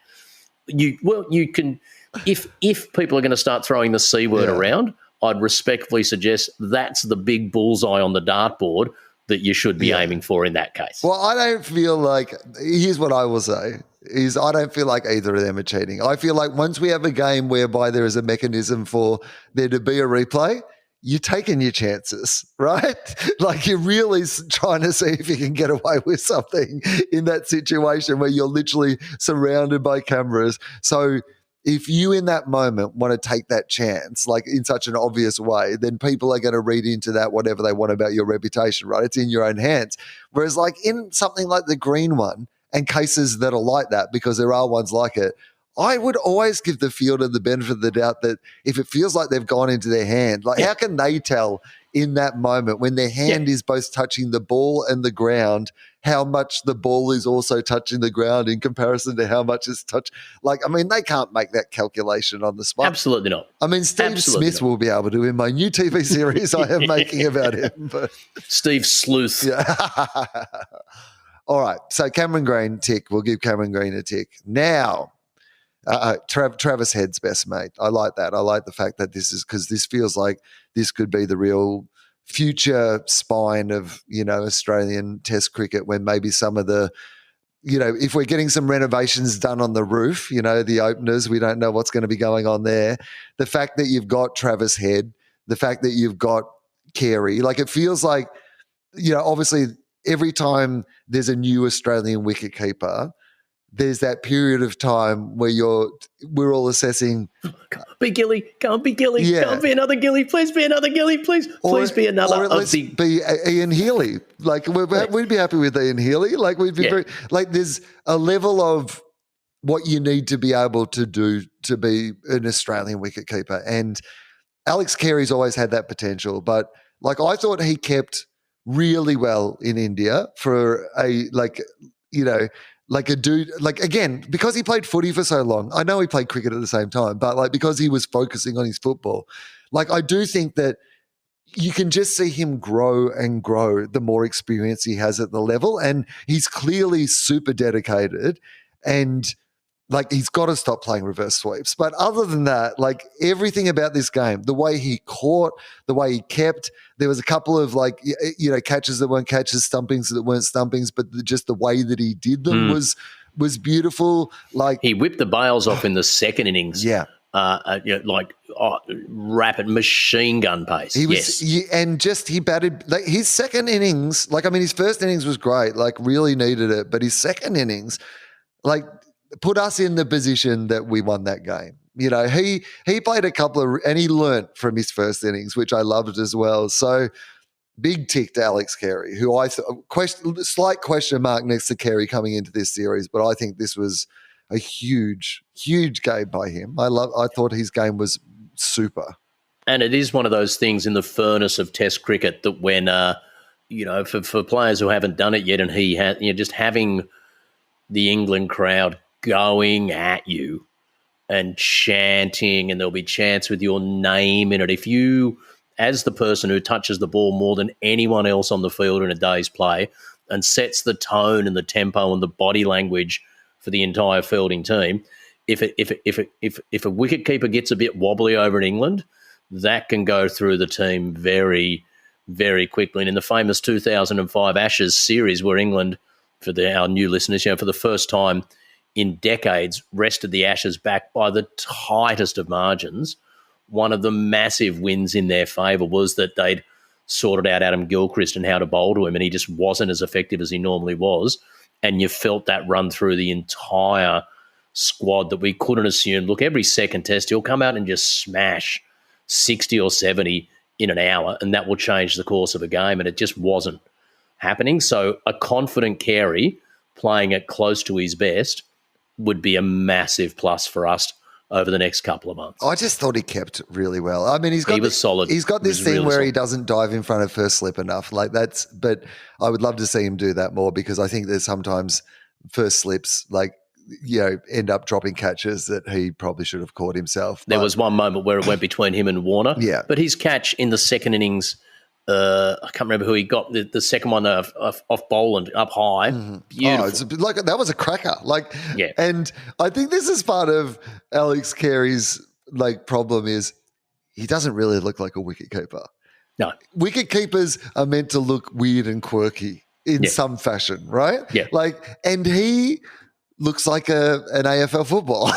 you can. If people are going to start throwing the C word around, I'd respectfully suggest that's the big bullseye on the dartboard that you should be aiming for in that case. Well, I don't feel like, here's what I will say, is I don't feel like either of them are cheating. I feel like once we have a game whereby there is a mechanism for there to be a replay, you're taking your chances, right? Like you're really trying to see if you can get away with something in that situation where you're literally surrounded by cameras. So if you in that moment want to take that chance, like in such an obvious way, then people are going to read into that whatever they want about your reputation, right? It's in your own hands. Whereas like in something like the Green one and cases that are like that, because there are ones like it, I would always give the fielder the benefit of the doubt that if it feels like they've gone into their hand, like how can they tell in that moment when their hand is both touching the ball and the ground, how much the ball is also touching the ground in comparison to how much is touched? Like, I mean, they can't make that calculation on the spot. Absolutely not. I mean, Steve Smith will be able to in my new TV series I am making about him. But Steve Sleuth. Yeah. All right. So Cameron Green, tick. We'll give Cameron Green a tick. Now, Travis Head's best mate. I like that. I like the fact that this is, because this feels like this could be the real future spine of, Australian Test cricket, when maybe some of the, if we're getting some renovations done on the roof, the openers, we don't know what's going to be going on there. The fact that you've got Travis Head, the fact that you've got Carey, like it feels like, obviously every time there's a new Australian wicketkeeper, there's that period of time where we're all assessing. Can't be Gilly. Can't be Gilly. Yeah. Can't be another Gilly. Please be another Gilly. Please be another. Or let's be Ian Healy. Like we'd be happy with Ian Healy. Like we'd be very, like there's a level of what you need to be able to do to be an Australian wicketkeeper. And Alex Carey's always had that potential, but like I thought he kept really well in India for like a dude, like again, because he played footy for so long. I know he played cricket at the same time, but like because he was focusing on his football, like I do think that you can just see him grow and grow the more experience he has at the level. And he's clearly super dedicated, and like he's got to stop playing reverse sweeps. But other than that, like everything about this game, the way he caught, the way he kept, there was a couple of like, catches that weren't catches, stumpings that weren't stumpings, but just the way that he did them was beautiful. Like he whipped the bails off in the second innings. Yeah. Rapid machine gun pace. He batted like his second innings. Like, I mean, his first innings was great, like really needed it. But his second innings, like, put us in the position that we won that game. He played a couple and he learnt from his first innings, which I loved as well. So big tick to Alex Carey, who slight question mark next to Carey coming into this series, but I think this was a huge, huge game by him. I thought his game was super. And it is one of those things in the furnace of Test cricket that when, for players who haven't done it yet, and he had, just having the England crowd going at you and chanting, and there'll be chants with your name in it. If you, as the person who touches the ball more than anyone else on the field in a day's play and sets the tone and the tempo and the body language for the entire fielding team, if a wicketkeeper gets a bit wobbly over in England, that can go through the team very, very quickly. And in the famous 2005 Ashes series, where England, for our new listeners, for the first time in decades, wrested the Ashes back by the tightest of margins, one of the massive wins in their favour was that they'd sorted out Adam Gilchrist and how to bowl to him, and he just wasn't as effective as he normally was. And you felt that run through the entire squad, that we couldn't assume, look, every second test he'll come out and just smash 60 or 70 in an hour, and that will change the course of a game, and it just wasn't happening. So a confident Carey playing it close to his best would be a massive plus for us over the next couple of months. I just thought he kept really well. I mean, he was solid. He's got this thing really where solid. he doesn't dive in front of first slip enough. But I would love to see him do that more, because I think there's sometimes first slips end up dropping catches that he probably should have caught himself. There was one moment where it went between him and Warner. Yeah. But his catch in the second innings, I can't remember who he got, the second one off Boland up high. Mm-hmm. Beautiful. That was a cracker. Yeah. And I think this is part of Alex Carey's problem is he doesn't really look like a wicketkeeper. No. Wicket keepers are meant to look weird and quirky in some fashion, right? Yeah. And he looks like an AFL footballer.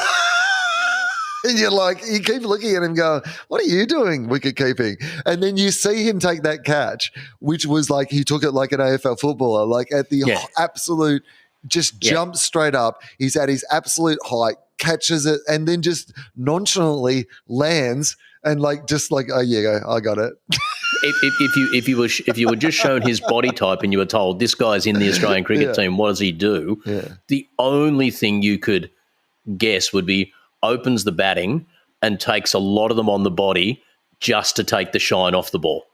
And you keep looking at him going, what are you doing, wicket keeping? And then you see him take that catch, which was he took it like an AFL footballer, at the absolute, jumps straight up. He's at his absolute height, catches it, and then just nonchalantly lands and oh yeah, I got it. If you were just shown his body type and you were told this guy's in the Australian cricket team, what does he do? Yeah. The only thing you could guess would be opens the batting and takes a lot of them on the body just to take the shine off the ball.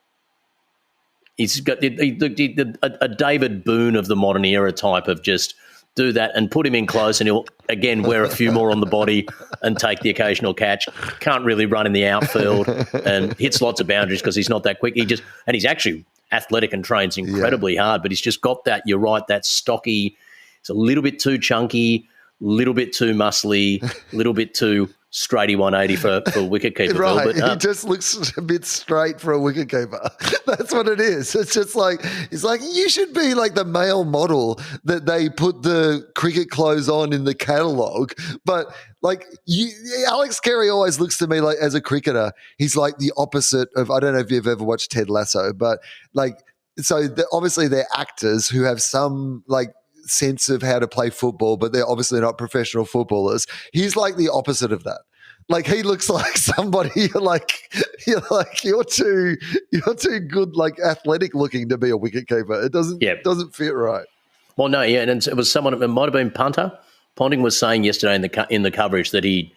He's got a David Boone of the modern era type of just do that and put him in close, and he'll again wear a few more on the body and take the occasional catch. Can't really run in the outfield and hits lots of boundaries because he's not that quick. He's actually athletic and trains incredibly hard, but he's just got that. You're right, that stocky. It's a little bit too chunky, little bit too muscly, little bit too straighty 180 for wicketkeeper. Right, But, he just looks a bit straight for a wicketkeeper. That's what it is. It's just you should be like the male model that they put the cricket clothes on in the catalogue. But Alex Carey always looks to me as a cricketer, he's like the opposite of, I don't know if you've ever watched Ted Lasso, but obviously they're actors who have some sense of how to play football, but they're obviously not professional footballers. He's like the opposite of that. He looks like somebody you're too good, athletic looking to be a wicketkeeper. It doesn't fit right. Well, no, yeah, and it was someone. It might have been Punter. Ponting was saying yesterday in the coverage that he,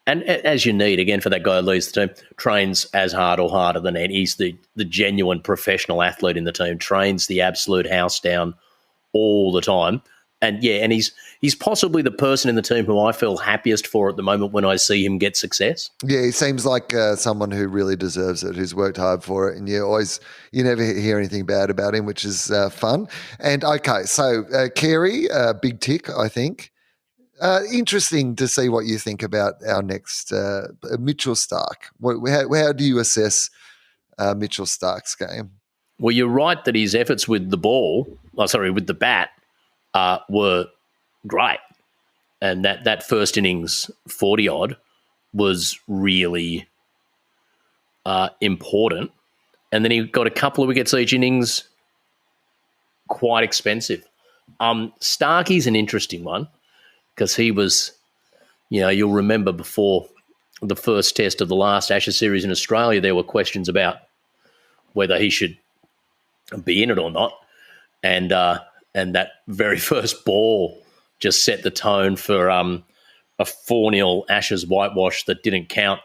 and as you need again for that guy who leads the team, trains as hard or harder than Ed. He's the genuine professional athlete in the team. Trains the absolute house down all the time. And he's possibly the person in the team who I feel happiest for at the moment when I see him get success. Yeah, he seems like someone who really deserves it, who's worked hard for it, and you never hear anything bad about him, which is fun. And okay, so Carey, big tick, I think. Interesting to see what you think about our next Mitchell Starc. How do you assess Mitchell Starc's game? Well, you're right that his efforts with the bat, were great. And that first innings 40-odd was really important. And then he got a couple of wickets each innings, quite expensive. Starkey's an interesting one because he was, you'll remember before the first test of the last Ashes series in Australia, there were questions about whether he should be in it or not. And that very first ball just set the tone for a 4-0 Ashes whitewash that didn't count,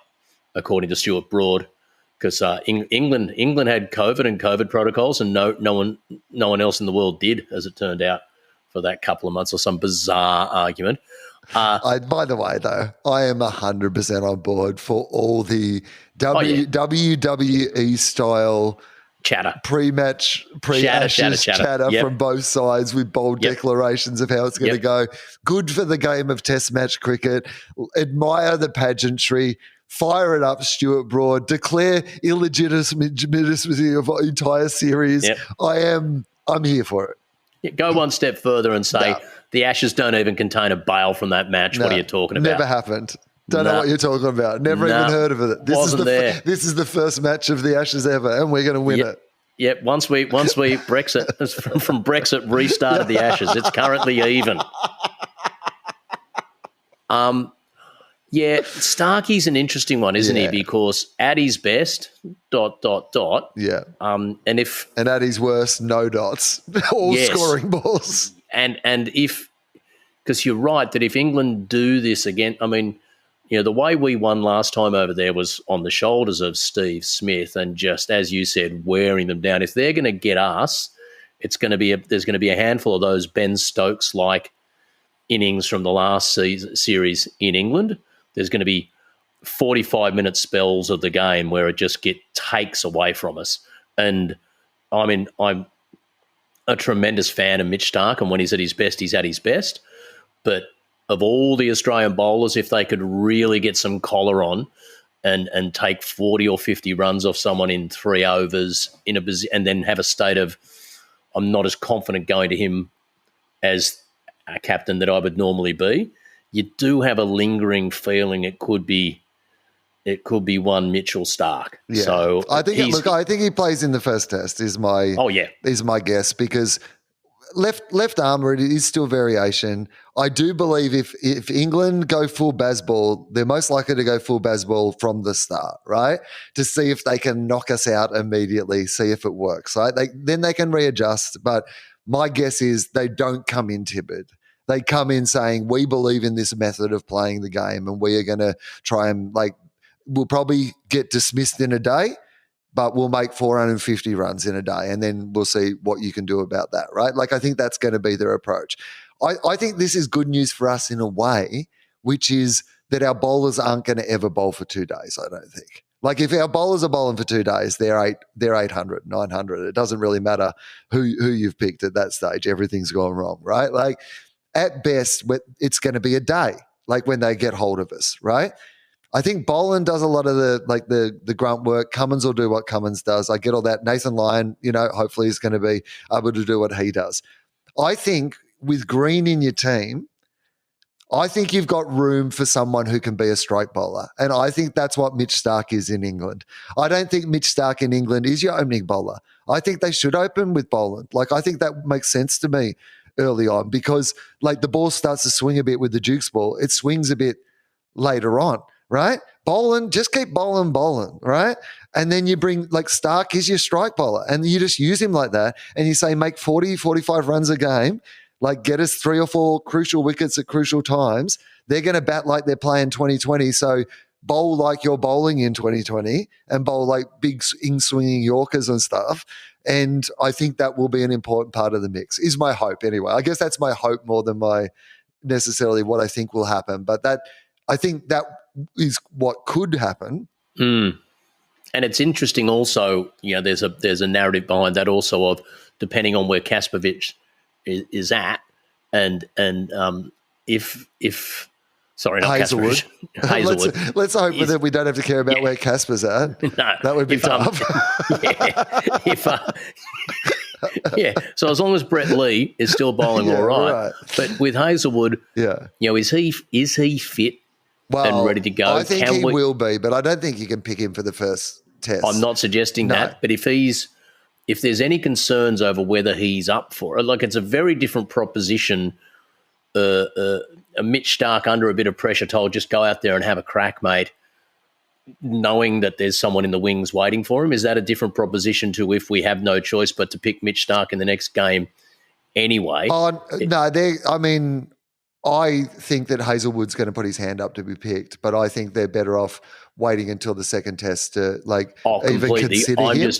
according to Stuart Broad, because England had COVID and COVID protocols, and no one else in the world did, as it turned out, for that couple of months, or some bizarre argument. By the way, though, I am 100% on board for all the WWE style chatter, pre-match, pre-Ashes chatter yep. from both sides with bold declarations of how it's going to go. Good for the game of Test match cricket. Admire the pageantry. fire it up, Stuart Broad, declare illegitimacy of our entire series. Yep. I'm here for it. Yeah, go one step further and say the Ashes don't even contain a bail from that match. What are you talking about? Never happened. Don't know what you're talking about. Never even heard of it. This is the first match of the Ashes ever, and we're going to win it. Yep. Once we Brexit from Brexit restarted the Ashes. It's currently even. Yeah, Starkey's an interesting one, isn't he? Because at his best, ... Yeah. And at his worst, no dots, all scoring balls. And if, because you're right that if England do this again, I mean, the way we won last time over there was on the shoulders of Steve Smith and just, as you said, wearing them down. If they're going to get us, there's going to be a handful of those Ben Stokes-like innings from the last series in England. There's going to be 45-minute spells of the game where it just takes away from us. And I mean, I'm a tremendous fan of Mitch Starc, and when he's at his best, he's at his best. But of all the Australian bowlers, if they could really get some collar on and take 40 or 50 runs off someone in 3 overs and then have a state of, I'm not as confident going to him as a captain that I would normally be, you do have a lingering feeling it could be one Mitchell Starc. Yeah. So I think he plays in the first test is my guess, because left armour, it is still variation. I do believe if England go full Bazball, they're most likely to go full Bazball from the start, right? To see if they can knock us out immediately, see if it works, right? Then they can readjust, but my guess is they don't come in timid. They come in saying, we believe in this method of playing the game and we are going to try and we'll probably get dismissed in a day, but we'll make 450 runs in a day and then we'll see what you can do about that, right? I think that's going to be their approach. I think this is good news for us in a way, which is that our bowlers aren't going to ever bowl for 2 days, I don't think. If our bowlers are bowling for 2 days, they're 800, 900. It doesn't really matter who you've picked at that stage. Everything's gone wrong, right? At best, it's going to be a day, when they get hold of us, right? I think Boland does a lot of the grunt work. Cummins will do what Cummins does. I get all that. Nathan Lyon, hopefully is going to be able to do what he does. I think with Green in your team, I think you've got room for someone who can be a strike bowler. And I think that's what Mitch Starc is in England. I don't think Mitch Starc in England is your opening bowler. I think they should open with Boland. I think that makes sense to me early on because the ball starts to swing a bit with the Dukes ball. It swings a bit later on, right? Boland, just keep bowling, right? And then you bring Starc is your strike bowler and you just use him like that and you say make 40, 45 runs a game, get us 3 or 4 crucial wickets at crucial times. They're going to bat like they're playing 2020. So bowl like you're bowling in 2020 and bowl big in-swinging Yorkers and stuff. And I think that will be an important part of the mix, is my hope anyway. I guess that's my hope more than my necessarily what I think will happen. But I think that is what could happen. Mm. And it's interesting also, there's a narrative behind that also of depending on where Kaspovic is at and if sorry, not Hazelwood. Hazelwood. Let's hope that we don't have to care about where Casper's at. No, that would be tough. So as long as Brett Lee is still bowling all right. But with Hazelwood, is he fit and ready to go? I think he will be, but I don't think you can pick him for the first test. I'm not suggesting that, but if there's any concerns over whether he's up for it, it's a very different proposition. A Mitch Starc under a bit of pressure told just go out there and have a crack, mate, knowing that there's someone in the wings waiting for him. Is that a different proposition to if we have no choice but to pick Mitch Starc in the next game anyway? I think that Hazelwood's going to put his hand up to be picked, but I think they're better off waiting until the second test to even consider him.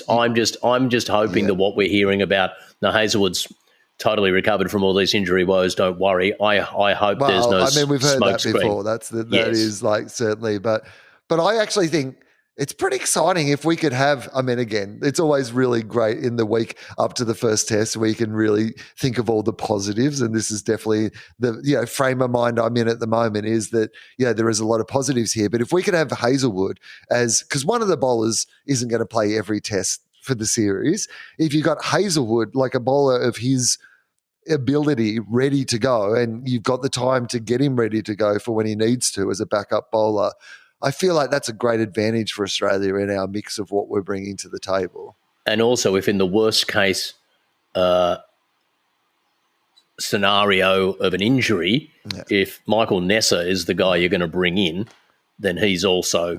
I'm just hoping that what we're hearing about Hazelwood's totally recovered from all these injury woes. Don't worry. I hope there's no. We've heard that screen. before. That is certainly, but I actually think it's pretty exciting if we could have, I mean, again, it's always really great in the week up to the first test where you can really think of all the positives. And this is definitely the frame of mind I'm in at the moment, is that, there is a lot of positives here. But if we could have Hazelwood because one of the bowlers isn't going to play every test for the series, if you got Hazelwood, like a bowler of his ability, ready to go, and you've got the time to get him ready to go for when he needs to as a backup bowler, I feel like that's a great advantage for Australia in our mix of what we're bringing to the table. And also, if in the worst case scenario of an injury, if Michael Nessa is the guy you're going to bring in, then he's also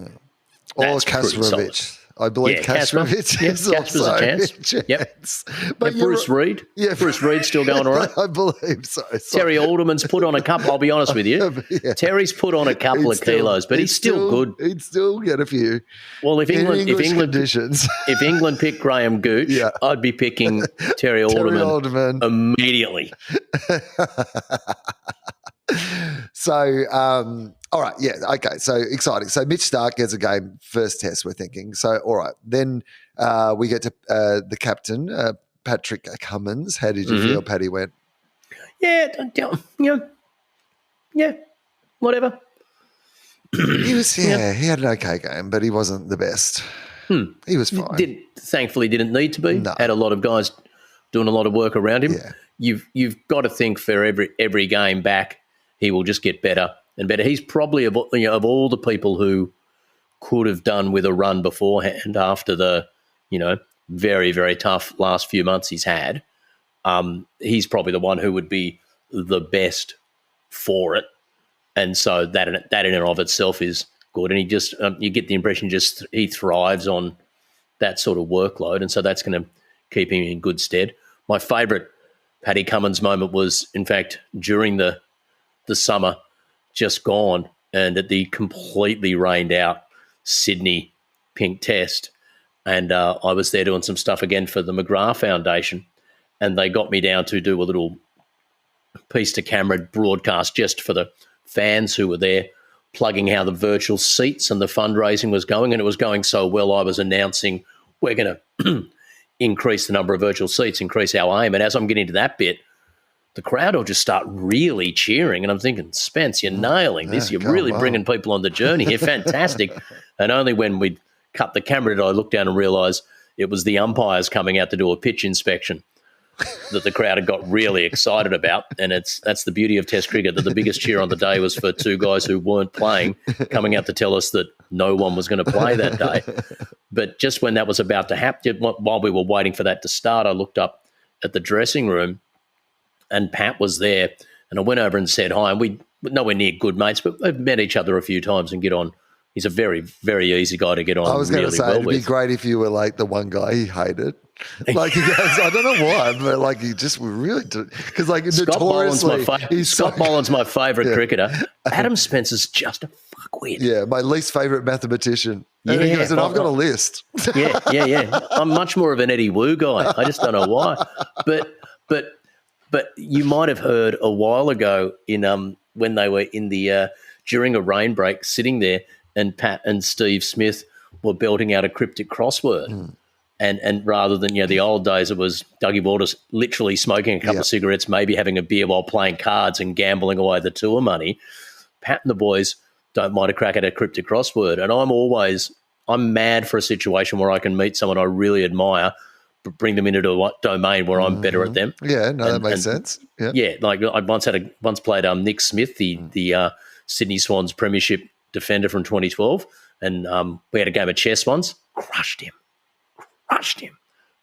or Kasparovich. I believe Kasparovich is also a chance. Yep. But Bruce Reid. Yeah, Bruce Reid's still going all right. I believe so. Terry Alderman's put on a couple. I'll be honest with you. Terry's put on a couple of kilos, but he's still good. He'd still get a few. Well, if England picked Graham Gooch, I'd be picking Terry Alderman immediately. So, all right, okay, so exciting. So Mitch Starc gets a game, first test, we're thinking. So, all right, then we get to the captain, Patrick Cummins. How did you feel Paddy went? Yeah, whatever. He was, he had an okay game, but he wasn't the best. He was fine. Thankfully didn't need to be. No. Had a lot of guys doing a lot of work around him. Yeah. You've got to think for every game back, he will just get better and better. He's probably of all the people who could have done with a run beforehand after the very, very tough last few months he's had. He's probably the one who would be the best for it, and so that in and of itself is good. And he just you get the impression he thrives on that sort of workload, and so that's going to keep him in good stead. My favourite Paddy Cummins moment was, in fact, during the summer just gone, and at the completely rained out Sydney Pink Test, and I was there doing some stuff again for the McGrath Foundation, and they got me down to do a little piece to camera broadcast just for the fans who were there, plugging how the virtual seats and the fundraising was going, and it was going so well I was announcing we're going to increase the number of virtual seats, increase our aim, and as I'm getting to that bit, the crowd will just start really cheering. And I'm thinking, Spence, you're nailing this. You're really bringing people on the journey here. Fantastic. And only when we cut the camera did I look down and realise it was the umpires coming out to do a pitch inspection that the crowd had got really excited about. And that's the beauty of Test cricket, that the biggest cheer on the day was for two guys who weren't playing coming out to tell us that no one was going to play that day. But just when that was about to happen, while we were waiting for that to start, I looked up at the dressing room, and Pat was there, and I went over and said hi. And we're nowhere near good mates, but we've met each other a few times and get on. He's a very, very easy guy to get on. I was going to say, it'd be great if you were like the one guy he hated. Like he goes, I don't know why, but like he just really because like notoriously, Scott Boland's my favourite cricketer. Adam Spencer's just a fuckwit. Yeah, my least favourite mathematician. And he goes, and I've got a list. Yeah. I'm much more of an Eddie Wu guy. I just don't know why, But you might have heard a while ago in when they were in the during a rain break, sitting there, and Pat and Steve Smith were belting out a cryptic crossword, and rather than the old days, it was Dougie Waters literally smoking a couple of cigarettes, maybe having a beer while playing cards and gambling away the tour money. Pat and the boys don't mind a crack at a cryptic crossword, and I'm mad for a situation where I can meet someone I really admire, bring them into a domain where I'm better at them. Yeah, no, that makes sense. Yeah, like I once played Nick Smith, the Sydney Swans premiership defender from 2012, and we had a game of chess once. Crushed him.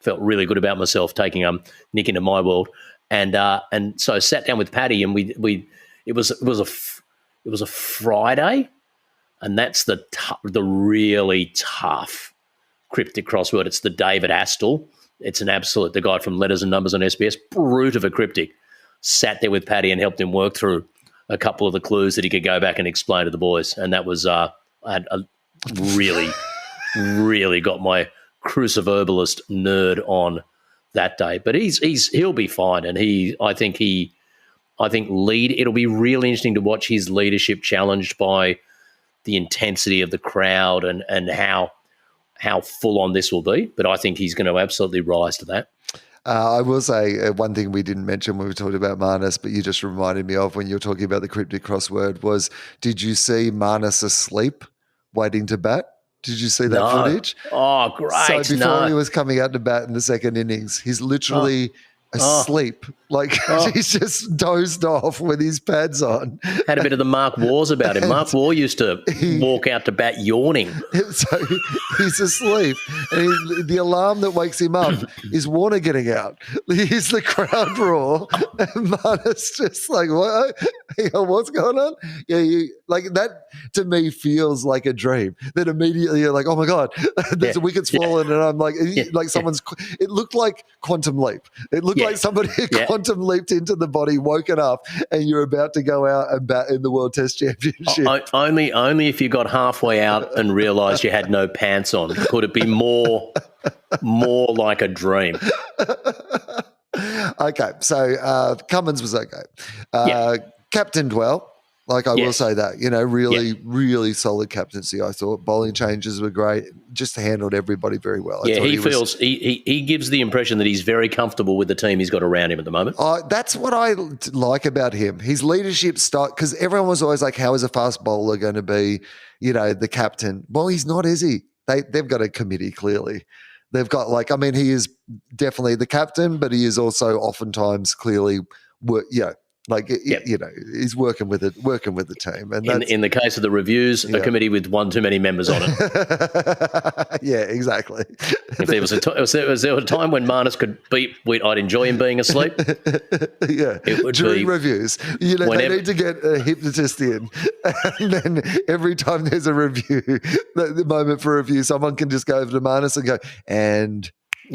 Felt really good about myself taking Nick into my world, and so I sat down with Paddy, and it was a Friday, and that's the really tough cryptic crossword. It's the David Astle. It's an absolute, the guy from Letters and Numbers on SBS, brute of a cryptic. Sat there with Paddy and helped him work through a couple of the clues that he could go back and explain to the boys. And that was, I really, really got my cruciverbalist nerd on that day. But he'll be fine. And I think it'll be really interesting to watch his leadership challenged by the intensity of the crowd and how how full on this will be, but I think he's going to absolutely rise to that. I will say one thing we didn't mention when we talked about Marnus, but you just reminded me of when you were talking about the cryptic crossword was, did you see Marnus asleep waiting to bat? Did you see that footage? Oh, great. So before he was coming out to bat in the second innings, he's literally asleep. He's just dozed off with his pads on. Had a bit of the Mark Wars about him. Mark War used to walk out to bat yawning. So he's asleep. And the alarm that wakes him up is Warner getting out. He's the crowd roar. And Marnus just like, what? What's going on? Yeah, that to me feels like a dream. That immediately you're like, oh my God, there's a wicket's fallen. And I'm like, it looked like Quantum Leap. It looked like somebody quantum leaped into the body, woken up, and you're about to go out and bat in the World Test Championship. Only if you got halfway out and realised you had no pants on could it be more like a dream. Okay, so Cummins was okay. Captained well. I will say that, really solid captaincy, I thought. Bowling changes were great. Just handled everybody very well. He gives the impression that he's very comfortable with the team he's got around him at the moment. That's what I like about him. His leadership style, because everyone was always like, how is a fast bowler going to be, the captain? Well, he's not, is he? They've got a committee, clearly. They've got he is definitely the captain, but he is also oftentimes clearly, he's working with the team. And in the case of the reviews, a committee with one too many members on it. Yeah, exactly. If there was a time when Marnus could beat, I'd enjoy him being asleep. Yeah, it would during be reviews. They need to get a hypnotist in, and then every time there's a review, the moment for a review, someone can just go over to Marnus and go and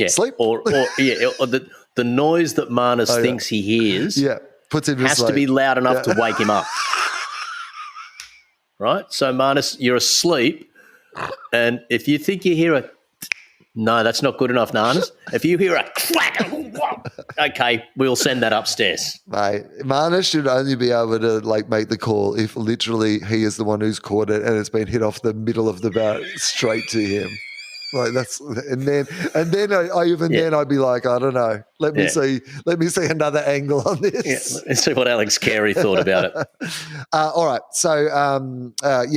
sleep, or the noise that Marnus thinks he hears. Yeah. Has to be loud enough to wake him up. Right? So, Marnus, you're asleep, and if you think you hear no, that's not good enough, Marnus. If you hear a crack, okay, we'll send that upstairs. Mate, Marnus should only be able to make the call if literally he is the one who's caught it and it's been hit off the middle of the bat straight to him. Then I'd be like, I don't know. Let me see another angle on this. Yeah, let's see what Alex Carey thought about it. All right. So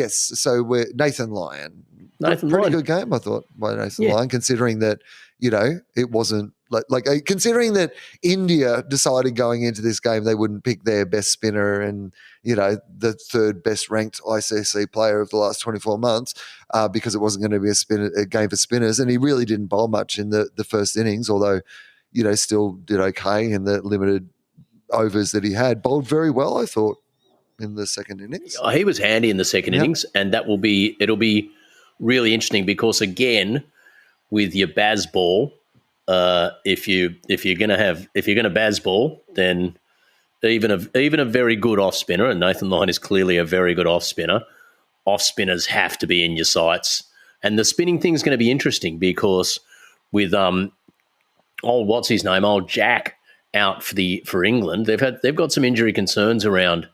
So we're Nathan Lyon. Pretty good game, I thought, by Nathan Lyon, considering that it wasn't considering that India decided going into this game they wouldn't pick their best spinner and the third best ranked ICC player of the last 24 months because it wasn't going to be a game for spinners, and he really didn't bowl much in the first innings, although still did okay in the limited overs that he had. Bowled very well, I thought, in the second innings. Oh, he was handy in the second innings, and it'll be really interesting because again with your Baz ball. If you're going to Baz ball, then even a very good off spinner, and Nathan Lyon is clearly a very good off spinner. Off spinners have to be in your sights, and the spinning thing is going to be interesting because with old Jack out for England, they've got some injury concerns around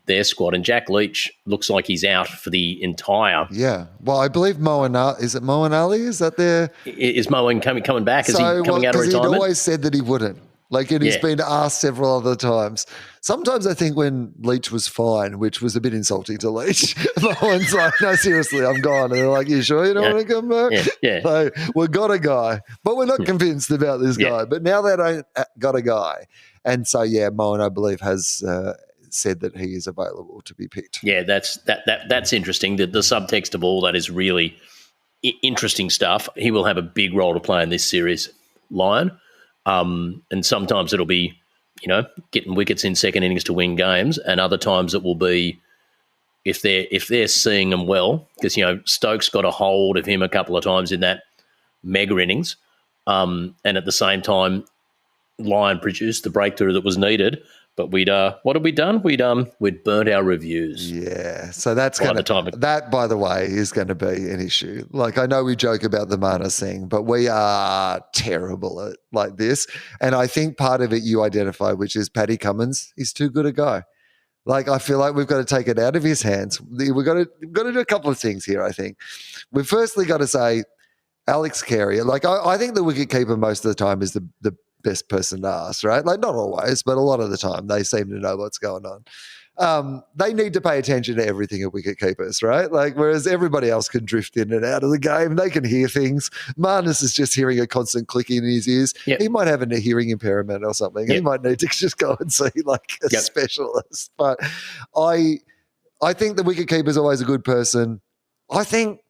their squad, and Jack Leach looks like he's out for the entire. Yeah, well, I believe Moeen Ali. Is it Moeen Ali? Is that there? Is Moeen coming back? Is he coming out of retirement? He'd always said that he wouldn't. He's been asked several other times. Sometimes I think when Leach was fine, which was a bit insulting to Leach, Moeen's like, no, seriously, I'm gone. And they're like, you sure you don't want to come back? Yeah. So we've got a guy, but we're not convinced about this guy. But now they don't got a guy. And so, Moeen, I believe, has said that he is available to be picked. Yeah, that's interesting. The subtext of all that is really interesting stuff. He will have a big role to play in this series, Lyon. And sometimes it'll be, getting wickets in second innings to win games, and other times it will be if they're seeing them well, because Stokes got a hold of him a couple of times in that mega innings, and at the same time, Lyon produced the breakthrough that was needed. But what have we done? We'd burnt our reviews. Yeah, so that, by the way, is going to be an issue. I know we joke about the Marnus thing, but we are terrible at this. And I think part of it you identify, which is Paddy Cummins, he's too good a guy. I feel like we've got to take it out of his hands. We've got to do a couple of things here, I think. We've firstly got to say Alex Carey. Like, I think the wicketkeeper most of the time is the best person to ask, right? Like, not always, but a lot of the time they seem to know what's going on. They need to pay attention to everything at wicket keepers, right? Like, whereas everybody else can drift in and out of the game, they can hear things. Marnus is just hearing a constant clicking in his ears. Yep. He might have a hearing impairment or something. Yep. He might need to just go and see like a Yep. specialist. But I think the wicket keeper is always a good person. I think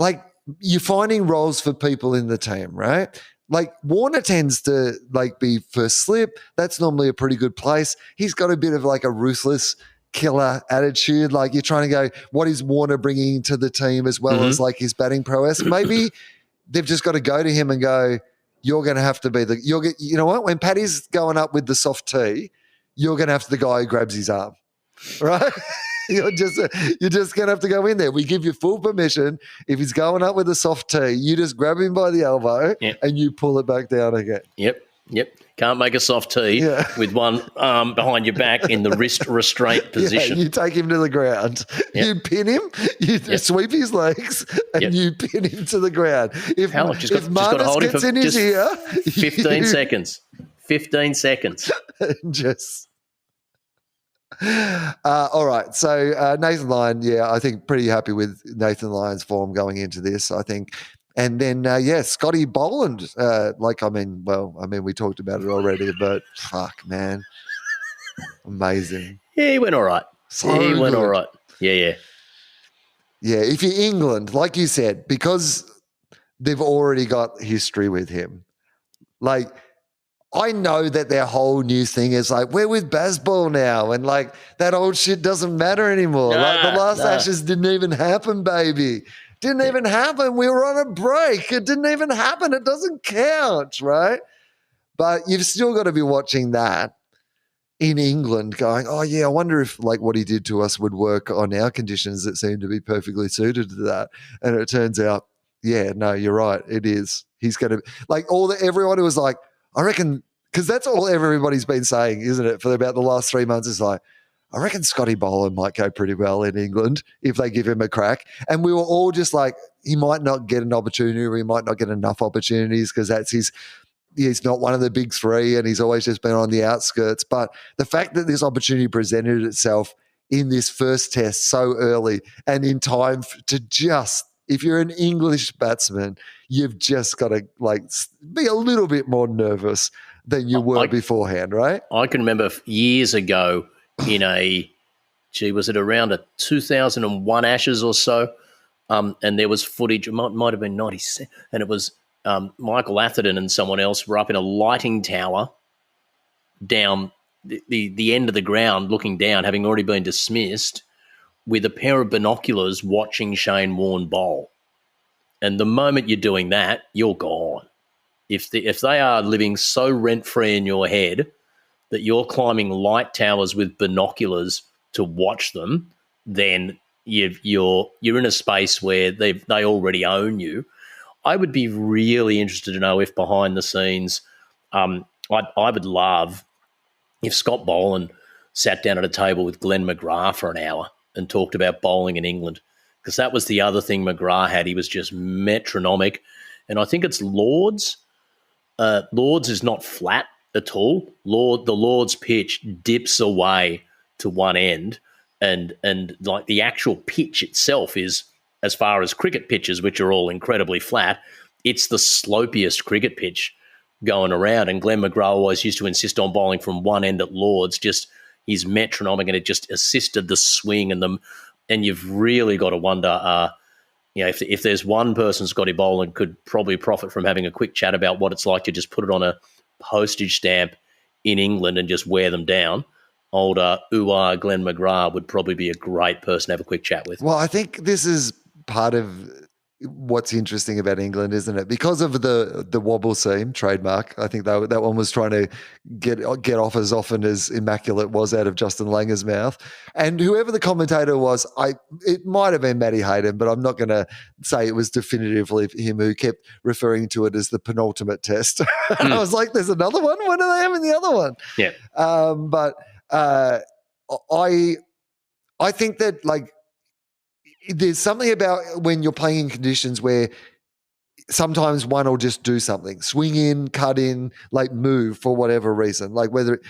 like you're finding roles for people in the team, right? Like Warner tends to like be first slip. That's normally a pretty good place. He's got a bit of like a ruthless killer attitude. Like you're trying to go, what is Warner bringing to the team as well as like his batting prowess? Maybe they've just got to go to him and go, you're going to have to be you know what? When Paddy's going up with the soft tee, you're going to have to be the guy who grabs his arm, right? You're just going to have to go in there. We give you full permission. If he's going up with a soft tee, you just grab him by the elbow and you pull it back down again. Yep. Can't make a soft tee with one arm behind your back in the wrist restraint position. You take him to the ground. You pin him, you sweep his legs, and you pin him to the ground. If Marnus gets in his ear, 15 seconds. 15 seconds. Just... all right. So Nathan Lyon, I think pretty happy with Nathan Lyon's form going into this, I think. And then, Scotty Boland. We talked about it already, but fuck, man. Amazing. Yeah, he went all right. He went all right. Yeah. Yeah, if you're England, like you said, because they've already got history with him, like, I know that their whole new thing is like, we're with Bazball now, and like that old shit doesn't matter anymore. Like the last Ashes didn't even happen, baby. Didn't even happen. We were on a break. It didn't even happen. It doesn't count, right? But you've still got to be watching that in England going, oh, yeah, I wonder if like what he did to us would work on our conditions that seem to be perfectly suited to that. And it turns out, yeah, no, you're right. It is. He's going to like everyone who was like, I reckon, because that's all everybody's been saying, isn't it, for about the last 3 months is like, I reckon Scotty Boland might go pretty well in England if they give him a crack. And we were all just like, he might not get an opportunity or he might not get enough opportunities because he's not one of the big three and he's always just been on the outskirts. But the fact that this opportunity presented itself in this first test so early and in time to just, if you're an English batsman, you've just got to like be a little bit more nervous than you were beforehand, right? I can remember years ago in was it around a 2001 Ashes or so? And there was footage, it might have been 97, and it was Michael Atherton and someone else were up in a lighting tower down the end of the ground looking down, having already been dismissed, with a pair of binoculars watching Shane Warne bowl. And the moment you're doing that, you're gone. If they are living so rent-free in your head that you're climbing light towers with binoculars to watch them, then you're in a space where they already own you. I would be really interested to know if behind the scenes, I would love if Scott Boland sat down at a table with Glenn McGrath for an hour and talked about bowling in England, because that was the other thing McGrath had. He was just metronomic. And I think it's Lords. Lords is not flat at all. The Lords pitch dips away to one end, and like the actual pitch itself is, as far as cricket pitches, which are all incredibly flat, it's the slopiest cricket pitch going around. And Glenn McGrath always used to insist on bowling from one end at Lords, just he's metronomic, and it just assisted the swing and you've really got to wonder, if there's one person Scotty Boland could probably profit from having a quick chat about what it's like to just put it on a postage stamp in England and just wear them down, old Glenn McGrath would probably be a great person to have a quick chat with. Well, I think this is part of what's interesting about England, isn't it? Because of the wobble seam trademark, I think that one was trying to get off as often as immaculate was out of Justin Langer's mouth. And whoever the commentator was, it might have been Matty Hayden, but I'm not going to say it was definitively him, who kept referring to it as the penultimate test. I was like, there's another one? What do they have in the other one? Yeah. But I think that like, there's something about when you're playing in conditions where sometimes one will just do something, swing in, cut in, like move for whatever reason, like whether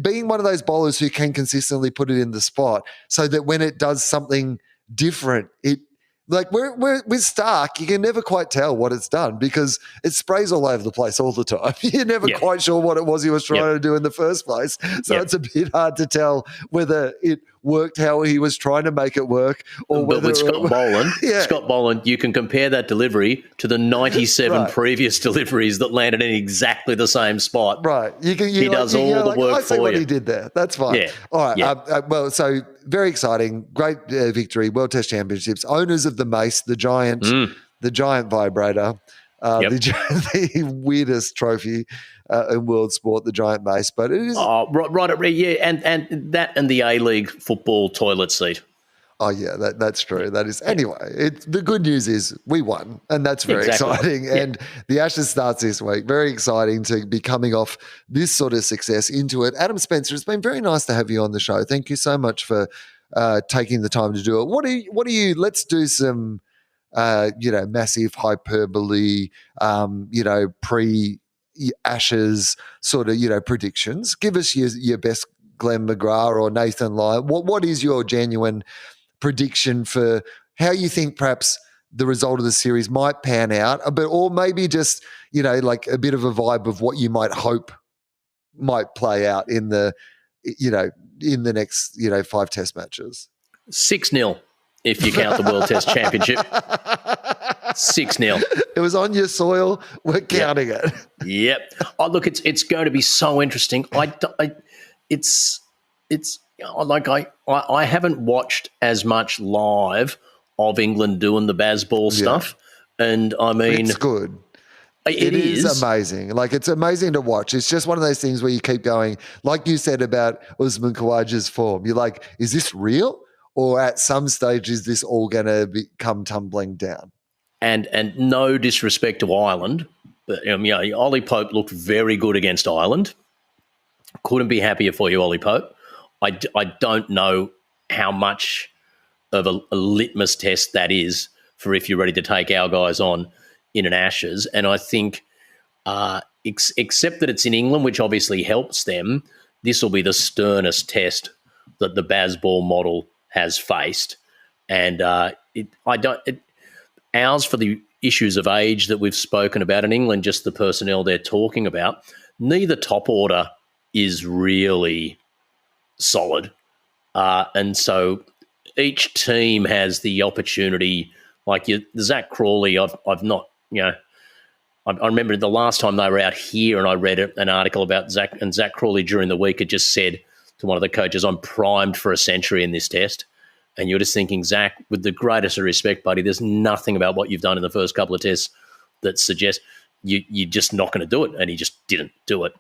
being one of those bowlers who can consistently put it in the spot so that when it does something different, it like with Stark, you can never quite tell what it's done because it sprays all over the place all the time. You're never quite sure what it was he was trying to do in the first place. So it's a bit hard to tell whether it worked how he was trying to make it work or but whether with Scott Boland, you can compare that delivery to the 97 previous deliveries that landed in exactly the same spot. Right. He does all the work for you. I see what he did there. That's fine. Yeah. All right. Well, so very exciting. Great victory. World Test Championships. Owners of the mace, the giant vibrator, the weirdest trophy in world sport, the giant mace. But it is. Oh, right. Yeah. And that and the A-League football toilet seat. Oh, yeah, that's true. That is. Anyway, the good news is we won, and that's very exciting. And the Ashes starts this week. Very exciting to be coming off this sort of success into it. Adam Spencer, it's been very nice to have you on the show. Thank you so much for taking the time to do it. What do you let's do some, massive hyperbole, pre-Ashes sort of, predictions. Give us your best Glenn McGrath or Nathan Lyon. What is your genuine prediction for how you think perhaps the result of the series might pan out, or maybe just, like a bit of a vibe of what you might hope might play out in the next, 5 test matches? 6-0 if you count the World Test Championship. 6-0. It was on your soil. We're counting it. Yep. Oh, look, it's going to be so interesting. I haven't watched as much live of England doing the Bazball stuff, and I mean, it's good. It is amazing. Like, it's amazing to watch. It's just one of those things where you keep going, like you said about Usman Khawaja's form. You're like, is this real? Or at some stage, is this all going to come tumbling down? And no disrespect to Ireland, but Ollie Pope looked very good against Ireland. Couldn't be happier for you, Ollie Pope. I don't know how much of a litmus test that is for if you're ready to take our guys on in an Ashes. And I think, except that it's in England, which obviously helps them, this will be the sternest test that the Bazball model has faced. And ours, for the issues of age that we've spoken about, in England, just the personnel they're talking about, neither top order is really solid. And so each team has the opportunity, like Zach Crawley, I've not, I remember the last time they were out here and I read an article about Zach Crawley during the week had just said to one of the coaches, I'm primed for a century in this test. And you're just thinking, Zach, with the greatest of respect, buddy, there's nothing about what you've done in the first couple of tests that suggests you're just not going to do it. And he just didn't do it.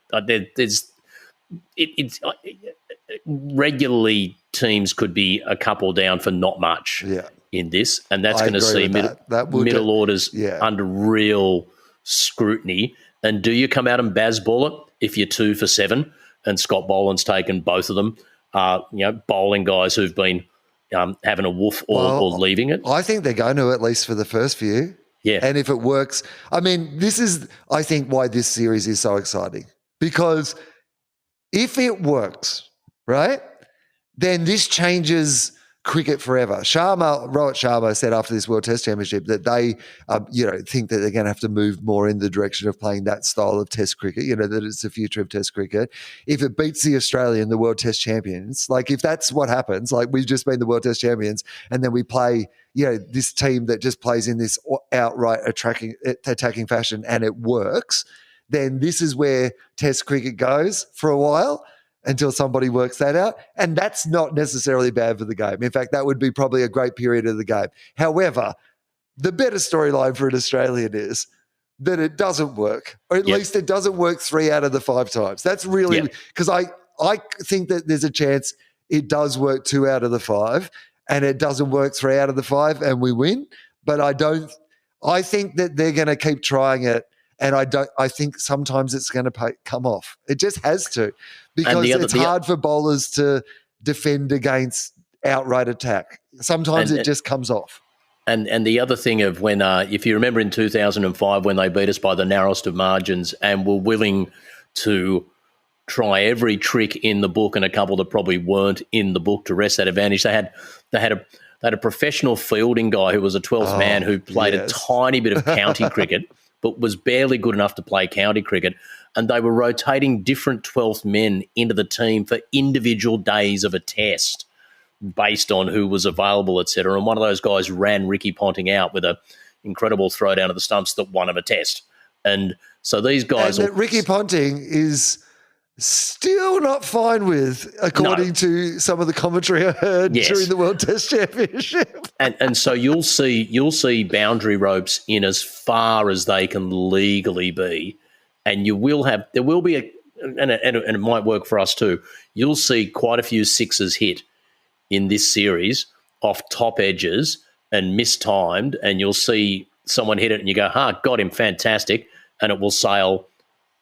Regularly, teams could be a couple down for not much in this. And that's going to see middle orders under real scrutiny. And do you come out and Bazball it if you're 2 for 7 and Scott Boland's taken both of them, bowling guys who've been having a woof or leaving it? I think they're going to, at least for the first few. Yeah. And if it works, I mean, this is, I think, why this series is so exciting. Because if it works, right, then this changes cricket forever. Rohit Sharma said after this World Test Championship that they, think that they're going to have to move more in the direction of playing that style of Test cricket, that it's the future of Test cricket. If it beats the Australian, the World Test champions, like if that's what happens, like we've just been the World Test champions and then we play, this team that just plays in this outright attacking fashion and it works, then this is where Test cricket goes for a while, until somebody works that out. And that's not necessarily bad for the game. In fact, that would be probably a great period of the game. However, the better storyline for an Australian is that it doesn't work, or at least it doesn't work 3 out of the 5 times. That's really, because I think that there's a chance it does work 2 out of the 5 and it doesn't work 3 out of the 5 and we win. But I think that they're going to keep trying it. And I think sometimes it's going to come off. It just has to, because it's hard for bowlers to defend against outright attack. Sometimes it just comes off. And the other thing of when, if you remember in 2005 when they beat us by the narrowest of margins and were willing to try every trick in the book and a couple that probably weren't in the book to wrest that advantage. They had a professional fielding guy who was a 12th man who played a tiny bit of county cricket but was barely good enough to play county cricket, and they were rotating different 12th men into the team for individual days of a test based on who was available, etc. And one of those guys ran Ricky Ponting out with an incredible throw down to the stumps that won him a test. And so these guys... And Ricky Ponting is still not fine with, according to some of the commentary I heard during the World Test Championship. And so you'll see boundary ropes in as far as they can legally be, and there will be and it might work for us too. You'll see quite a few sixes hit in this series off top edges and mistimed, and you'll see someone hit it and you go, got him, fantastic, and it will sail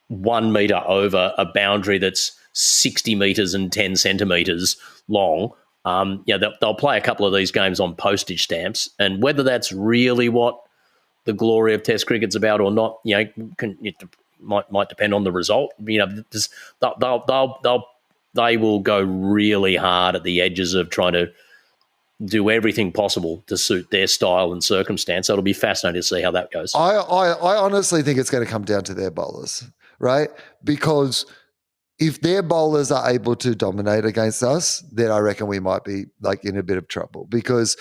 1 metre over a boundary that's 60 metres and 10 centimetres long. They'll play a couple of these games on postage stamps, and whether that's really what the glory of Test cricket's about or not, it might depend on the result. They will go really hard at the edges of trying to do everything possible to suit their style and circumstance. So it'll be fascinating to see how that goes. I honestly think it's going to come down to their bowlers, right? Because if their bowlers are able to dominate against us, then I reckon we might be in a bit of trouble because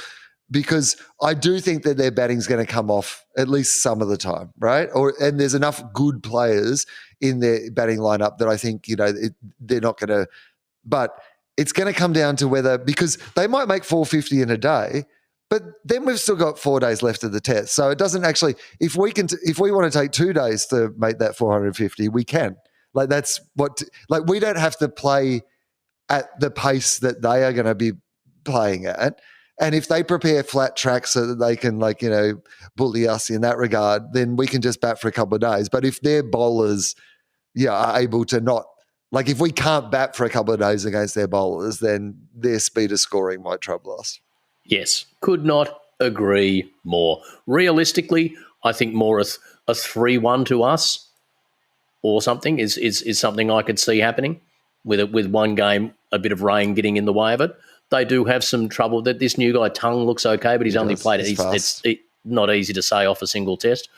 I do think that their batting's going to come off at least some of the time, right? And there's enough good players in their batting lineup that I think, they're not going to, but it's going to come down to whether, because they might make 450 in a day, but then we've still got 4 days left of the test. So it doesn't actually, if we want to take 2 days to make that 450, we can. We don't have to play at the pace that they are going to be playing at. And if they prepare flat tracks so that they can, bully us in that regard, then we can just bat for a couple of days. But if their bowlers, are able to not, if we can't bat for a couple of days against their bowlers, then their speed of scoring might trouble us. Yes, could not agree more. Realistically, I think more a 3-1 to us or something is something I could see happening with one game, a bit of rain getting in the way of it. They do have some trouble. That this new guy, Tongue, looks okay, but he's only played it. It's not easy to say off a single test.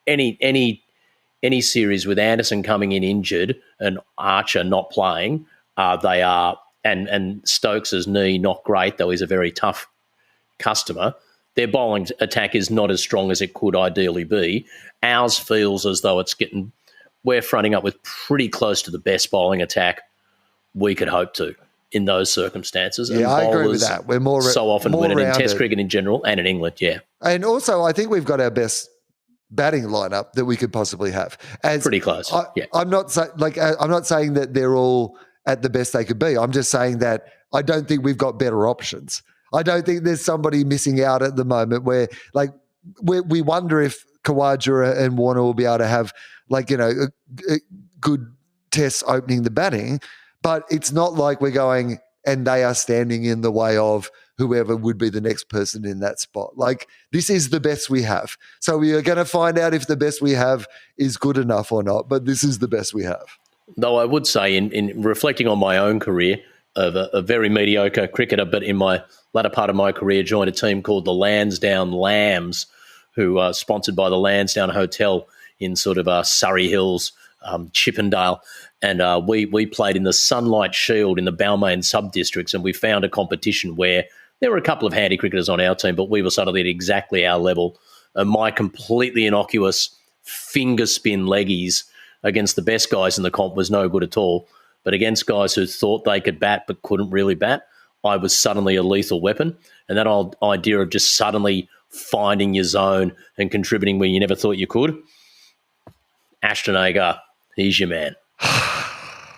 Any series with Anderson coming in injured and Archer not playing, they are, and Stokes' knee not great, though he's a very tough customer. Their bowling attack is not as strong as it could ideally be. Ours feels as though we're fronting up with pretty close to the best bowling attack we could hope to in those circumstances. Yeah, I agree with that. We're more so often more winning in rounded. Test cricket in general and in England, yeah. And also, I think we've got our best batting lineup that we could possibly have. Pretty close. I'm not saying that they're all at the best they could be. I'm just saying that I don't think we've got better options. I don't think there's somebody missing out at the moment where we wonder if Khawaja and Warner will be able to have a good tests opening the batting, but it's not like we're going and they are standing in the way of whoever would be the next person in that spot. This is the best we have. So we are going to find out if the best we have is good enough or not, but this is the best we have. Though I would say in reflecting on my own career of a very mediocre cricketer, but in my latter part of my career joined a team called the Lansdowne Lambs, who are sponsored by the Lansdowne Hotel in sort of Surrey Hills, Chippendale. And we played in the Sunlight Shield in the Balmain sub-districts, and we found a competition where there were a couple of handy cricketers on our team, but we were suddenly at exactly our level. And my completely innocuous finger spin leggies against the best guys in the comp was no good at all. But against guys who thought they could bat but couldn't really bat, I was suddenly a lethal weapon. And that old idea of just suddenly finding your zone and contributing where you never thought you could. Ashton Agar, he's your man.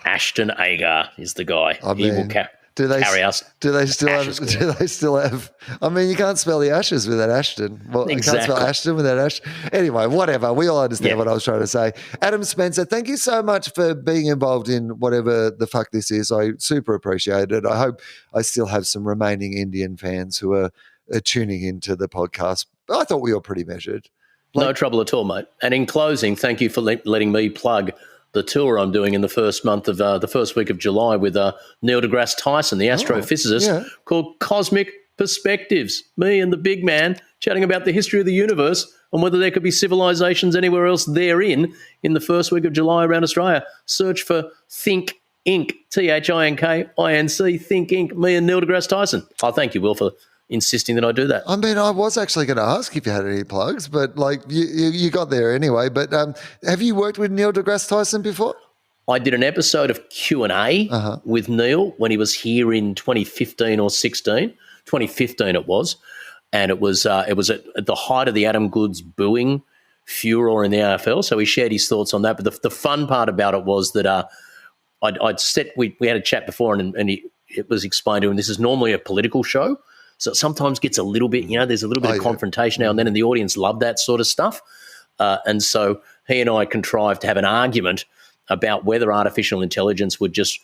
Ashton Agar is the guy. He will carry us. Do they still have? I mean, you can't spell the Ashes without Ashton. Well, exactly. You can't spell Ashton without Ashton. Anyway, whatever. We all understand what I was trying to say. Adam Spencer, thank you so much for being involved in whatever the fuck this is. I super appreciate it. I hope I still have some remaining Indian fans who are tuning into the podcast I thought we were pretty measured. No trouble at all, mate. And in closing, thank you for letting me plug the tour I'm doing in the first week of July with Neil deGrasse Tyson, the astrophysicist, called Cosmic Perspectives. Me and the big man chatting about the history of the universe and whether there could be civilizations anywhere else therein in the first week of July around Australia. Search for Think Inc., THINKINC, Think Inc., me and Neil deGrasse Tyson. Oh, thank you, Will, for insisting that I do that. I mean, I was actually going to ask if you had any plugs, but like you got there anyway. But have you worked with Neil deGrasse Tyson before? I did an episode of Q&A with Neil when he was here in 2015 or 16. 2015 it was. And it was at the height of the Adam Goods booing furor in the AFL. So he shared his thoughts on that. But the fun part about it was that we had a chat before and it was explained to him this is normally a political show. So it sometimes gets a little bit, there's a little bit of confrontation now and then, and the audience love that sort of stuff. And so he and I contrived to have an argument about whether artificial intelligence would just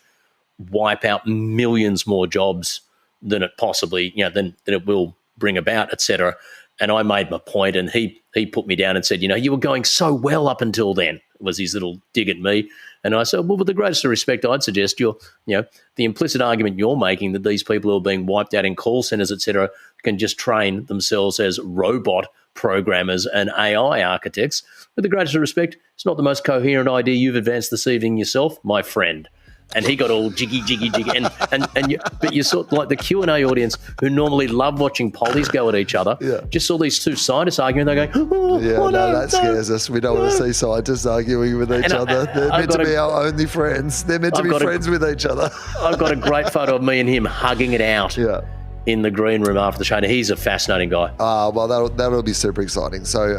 wipe out millions more jobs than it possibly, than it will bring about, et cetera. And I made my point, and he put me down and said, you were going so well up until then, was his little dig at me. And I said, well, with the greatest of respect, I'd suggest the implicit argument you're making that these people who are being wiped out in call centres, et cetera, can just train themselves as robot programmers and AI architects. With the greatest of respect, it's not the most coherent idea you've advanced this evening yourself, my friend. And he got all jiggy, but you saw like the Q&A audience who normally love watching pollies go at each other, just saw these two scientists arguing. They're going, that scares us. We don't want to see scientists arguing with each other. They're meant to be our only friends. They're meant to be friends with each other. I've got a great photo of me and him hugging it out. Yeah. In the green room after the show. And he's a fascinating guy. Well, that'll be super exciting. So,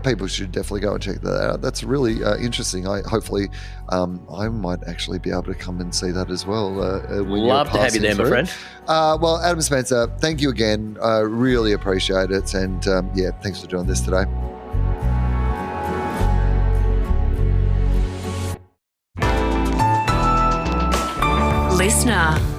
people should definitely go and check that out. That's really interesting. Hopefully, I might actually be able to come and see that as well. Love to have you there, my friend. Well, Adam Spencer, thank you again. Really appreciate it. And thanks for doing this today. Listener.